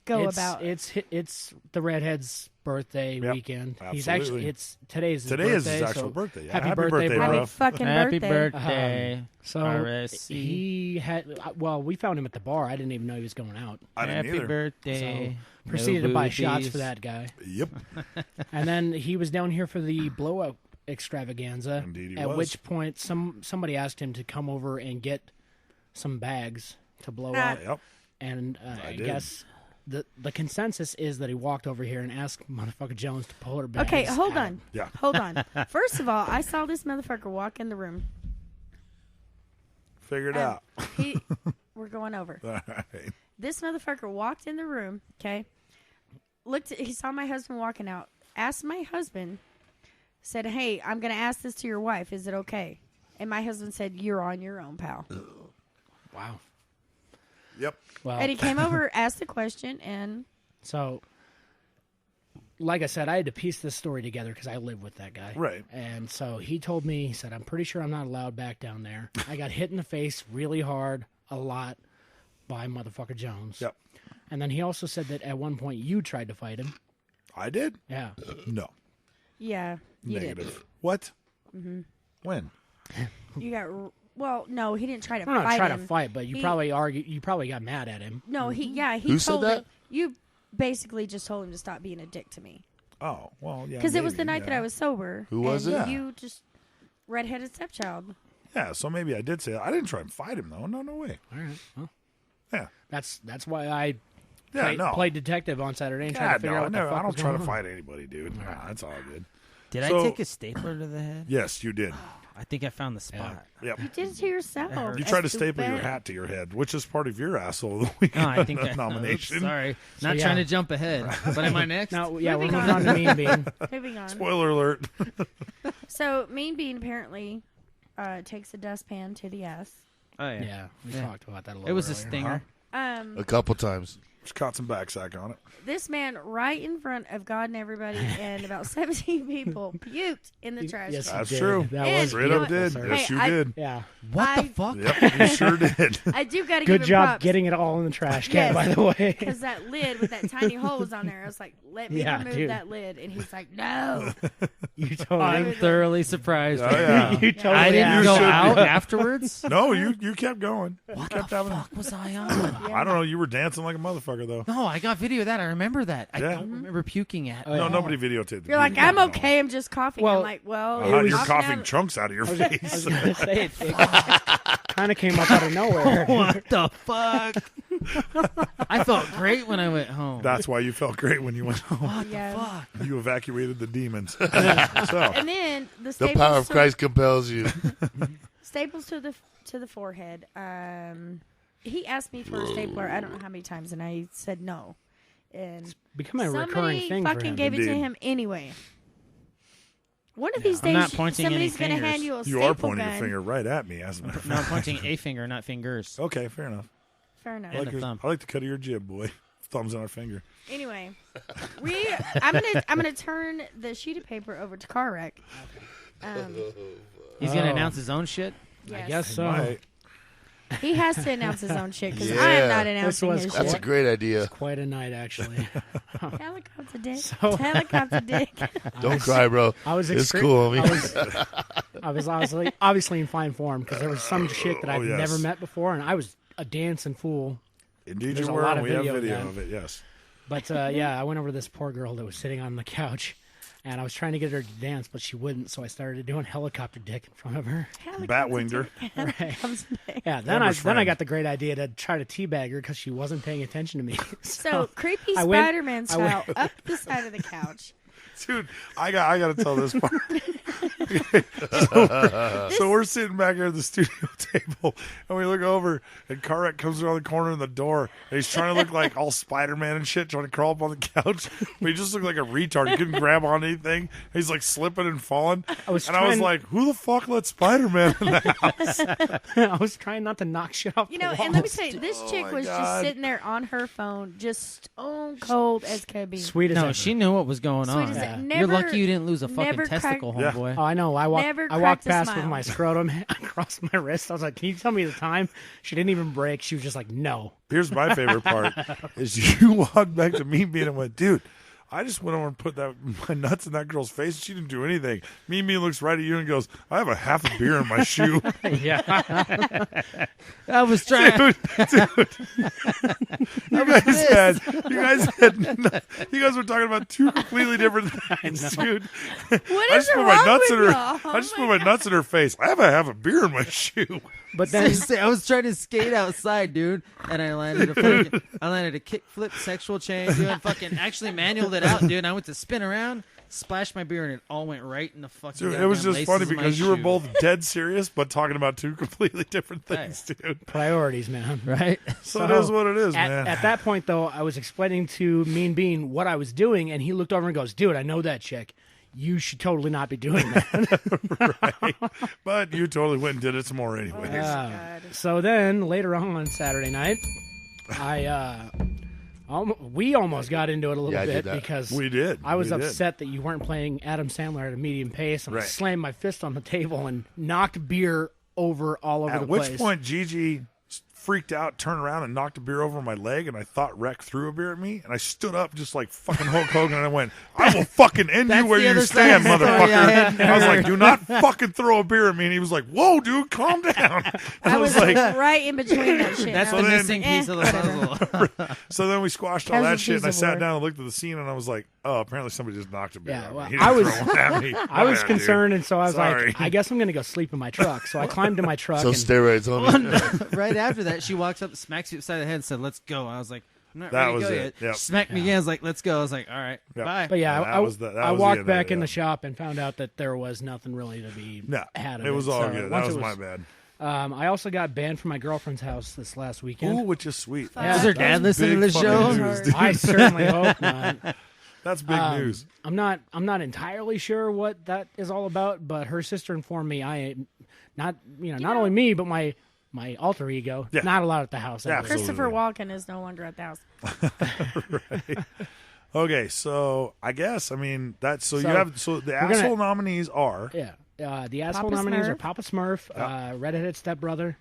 about it. It's the redhead's birthday weekend. He's absolutely. actually today is his actual birthday. Yeah, Happy happy birthday, birthday, bro. bro. Happy fucking Happy birthday. birthday. So RSC. he had. Well, we found him at the bar. I didn't even know he was going out. I didn't Happy either. birthday. So proceeded to buy shots boobies. for that guy. Yep. And then he was down here for the blow up extravaganza. Indeed he at was. which point somebody asked him to come over and get some bags to blow up. Yep. And I did. guess the consensus is that he walked over here and asked motherfucker Jones to pull her bags. Okay, hold out. on. Yeah. Hold on. First of all, I saw this motherfucker walk in the room. Figure it out. We're going over. All right. This motherfucker walked in the room, okay? He saw my husband walking out, asked my husband, said, "Hey, I'm going to ask this to your wife. Is it okay?" And my husband said, "You're on your own, pal." Wow. Yep. Well, And he came over, asked the question, and so like I said, I had to piece this story together because I live with that guy. Right. And so he told me, he said, "I'm pretty sure I'm not allowed back down there." I got hit in the face really hard, a lot, by motherfucker Jones. Yep. And then he also said that at one point you tried to fight him. I did? Yeah. No. yeah, you Negative. What? Mm-hmm. When? did. You got Well, no, he didn't try to Well, fight not try him. to fight, but you probably argued. You probably got mad at him. No, he Who said told that? him. You basically just told him to stop being a dick to me. Oh, well, yeah. Because it was the maybe, night that I was sober. Who was and it? You just redheaded stepchild. Yeah, so maybe I did say that. I didn't try and fight him, though. No way. All right. Well, Yeah. that's why I played detective on Saturday and tried to figure out what the fuck I don't was try to going on. fight anybody, dude. Nah, that's all good. Did I So- take a stapler to the head? Yes, you did. I think I found the spot. Yep. You did it to yourself. You tried to Stupid. staple your hat to your head, which is part of your asshole of the week No, I think nomination. Oops, sorry, not trying to jump ahead. But am I next? No, yeah, we're Moving moving on to Mean Bean. Moving on. Spoiler alert. So Mean Bean apparently takes a dustpan to the ass. Oh yeah. Yeah, we talked about that a little. It was a earlier. stinger. A couple times. Just caught some backsack on it. This man, right in front of God and everybody, and about 17 people, puked in the trash. Yes, can. That's did. true. That And was Straight up beautiful, did. sir. Yes, Hey, you I- did. Yeah. What the I- fuck? Yep, you sure did. I do got to Good give him job props. getting it all in the trash can, Yes. by the way. Because that lid with that tiny hole was on there. I was like, let me Yeah, remove dude. that lid. And he's like, no. You totally. I'm thoroughly surprised. Oh, right yeah. now. You totally. I didn't asked. go should be. out afterwards. No, you kept going. What kept the having fuck was I on? I don't know. You were dancing like a motherfucker, though. No, I got video of that. I remember that. I Yeah. don't remember puking at. No, nobody videotaped the You're like, video. I'm okay. I'm just coughing. Well, I'm like, well, You're I'm coughing not- chunks out of your I was face. gonna say it kind of came up out of nowhere. What the fuck? I felt great when I went home. That's why you felt great when you went home. What Yeah. the fuck? You evacuated the demons. So, And then the The staples power of to- Christ compels you. Staples to the forehead. He asked me for a stapler. I don't know how many times, and I said no. And Becoming a somebody recurring thing for fucking him. gave it to Indeed. him anyway. One of these I'm days, not pointing any somebody's going to fingers. hand you a you staple are pointing gun. your finger right at me, as a matter of No, I'm fact. pointing a finger, not fingers. Okay, fair enough. Fair enough. I like, a thumb. I like the cut of your jib, boy. Thumbs on our finger. Anyway, I'm gonna turn the sheet of paper over to car wreck. He's gonna announce his own shit. Yes. I guess so. Right. He has to announce his own shit because I Yeah. am not announcing was his That's a shit. great idea. Quite a night, actually. Helicopter dick. So- Helicopter dick. Don't cry, bro. I was It's exper- cool, homie. I was obviously in fine form because there was some chick that I'd yes. never met before, and I was a dancing fool. Indeed, There's you a were. lot And of we have video of video that. of it, yes. But yeah, I went over to this poor girl that was sitting on the couch, and I was trying to get her to dance, but she wouldn't. So I started doing helicopter dick in front of her. Bat-winged her. Helicopter dick. Yeah, then Amber's I friend. got the great idea to try to teabag her because she wasn't paying attention to me. So creepy I went- Spider-Man I style went- up the side of the couch. Dude, I got to tell this part. So we're sitting back here at the studio table, and we look over, and Karek comes around the corner in the door, and he's trying to look like all Spider-Man and shit, trying to crawl up on the couch. But he just looked like a retard. He couldn't grab on anything. He's like slipping and falling. I was like, who the fuck let Spider-Man in the house? I was trying not to knock shit off. You know, the and let me walls. tell you, this chick my was God. just sitting there on her phone, just stone cold as could be. Sweet as No, ever. she knew what was going Sweet on. as it. Yeah. Never, You're lucky you didn't lose a never fucking testicle, cracked- homeboy. Oh, I know. I Never walked cracked a past with smile. my scrotum across my wrist. I was like, "Can you tell me the time?" She didn't even break. She was just like, "No." Here's my favorite part: is you walked back to me and went, dude. I just went over and put my nuts in that girl's face. And she didn't do anything. Me looks right at you and goes, "I have a half a beer in my shoe." Yeah. I was trying. Dude. You guys were talking about two completely different things, dude. What I is just put wrong my nuts with in her. y'all? I just put my nuts in her face. I have a beer in my shoe. But then Seriously, I was trying to skate outside, dude, and I landed a kickflip sexual chain, dude. And fucking actually manualed it out, dude. And I went to spin around, splash my beer, and it all went right in the fucking. Dude, it was goddamn just laces funny of my because you were shoe. both dead serious, but talking about two completely different things, dude. priorities, man. right. So it is what it is, at, man. At that point, though, I was explaining to Mean Bean what I was doing, and he looked over and goes, "Dude, I know that chick. You should totally not be doing that." Right. But you totally went and did it some more anyways. So then later on Saturday night, we almost got into it a little Yeah, I did bit that. because We did. I was We did. upset that you weren't playing Adam Sandler at a medium pace, and I Right. slammed my fist on the table and knocked beer all over At the which place. point Gigi freaked out, turned around, and knocked a beer over my leg, and I thought Rec threw a beer at me, and I stood up just like fucking Hulk Hogan, and I went, I will fucking end you where you stand, motherfucker. I was like, do not fucking throw a beer at me. And he was like, whoa, dude, calm down. I was like, right in between that shit. That's the missing piece of the puzzle. So then we squashed all that shit, and I sat down and looked at the scene, and I was like, oh, apparently somebody just knocked a beer at me. He didn't throw one at me. I was concerned, and so I was like, I guess I'm going to go sleep in my truck. So I climbed in my truck. So steroids on me. Right after that, she walks up, smacks you upside the head, and said, let's go. I was like, I'm not that ready to was go it. yet. Smacked me again. I was like, let's go. I was like, all right, bye. But yeah, I was walked back in the shop and found out that there was nothing really to be had of it. It was all good. That was my bad. I also got banned from my girlfriend's house this last weekend. Ooh, which is sweet. Was her dad listening to the show? News, I certainly hope not. That's big news. I'm not entirely sure what that is all about, but her sister informed me not only me, but my alter ego, not allowed at the house. Yeah, Christopher Walken is no longer at the house. Right. Okay, so I guess the asshole nominees are the asshole nominees are Papa Smurf, Redheaded Step Brother,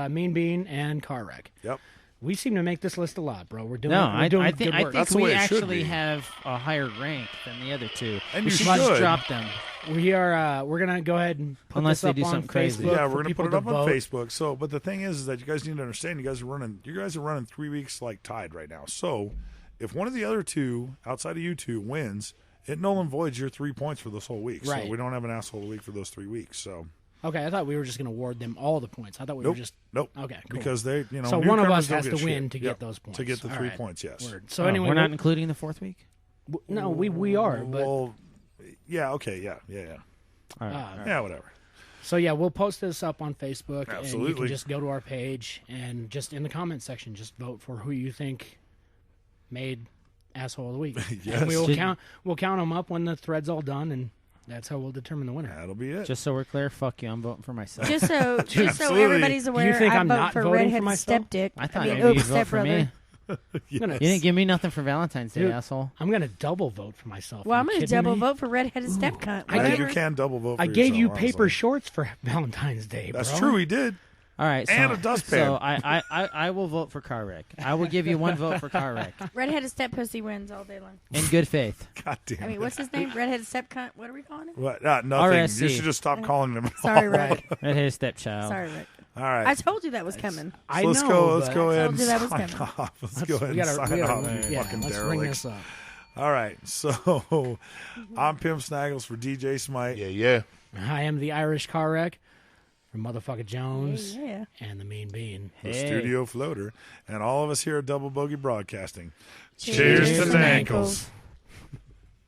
Mean Bean, and Car Wreck. Yep. We seem to make this list a lot, bro. We're doing. I think good work. we actually have a higher rank than the other two. And we you should should just drop them. We are. We're gonna go ahead and put unless this they up do on something crazy. Facebook. Yeah, we're gonna put it up on vote. Facebook. So, but the thing is that you guys need to understand, you guys are running 3 weeks like tied right now. So, if one of the other two outside of you two wins, it null and voids your 3 points for this whole week. Right. So we don't have an asshole of the week for those 3 weeks. So. Okay, I thought we were just going to award them all the points. I thought we were just nope. Okay, cool. Because they, so one of us has to win to get those points. To get the 3 points, yes. Word. So anyway, we're not including the fourth week. No, we are. But well, yeah, okay, yeah. All right. Yeah, whatever. So yeah, we'll post this up on Facebook, Absolutely. and you can just go to our page and just in the comment section, just vote for who you think made asshole of the week. Yes. And we'll count them up when the thread's all done, and that's how we'll determine the winner. That'll be it. Just so we're clear, fuck you. I'm voting for myself. Just so everybody's aware, you think I I'm vote not for voting for Redheaded myself? Step Dick. I thought maybe you'd vote for me. Yes. You didn't give me nothing for Valentine's Day, Dude, asshole. I'm going to double vote for myself. Well, I'm going to double vote for Redheaded Step Cunt. I think you can double vote for I gave you yourself, paper honestly. shorts for Valentine's Day, bro. That's true, he did. All right, and a dustpan. So I will vote for Car Wreck. I will give you one vote for Car Wreck. Redheaded Step Pussy wins all day long. In good faith. God damn it. I mean, what's his name? Redheaded Step Cunt. What are we calling him? What? Nothing. RSC. You should just stop calling him. Sorry, Rick. Redheaded Step Child. Sorry, Rick. All right. I told you that was coming. I let's know, go ahead I and told you that was sign coming. off. Let's go ahead and sign off. You fucking let's derelicts. bring this up. All right. So I'm Pimp Snaggles for DJ Smite. Yeah. I am the Irish Car Wreck from Motherfucker Jones Yeah. and the Mean Bean. The Studio Floater. And all of us here at Double Bogey Broadcasting. Cheers Cheers to to Nankles.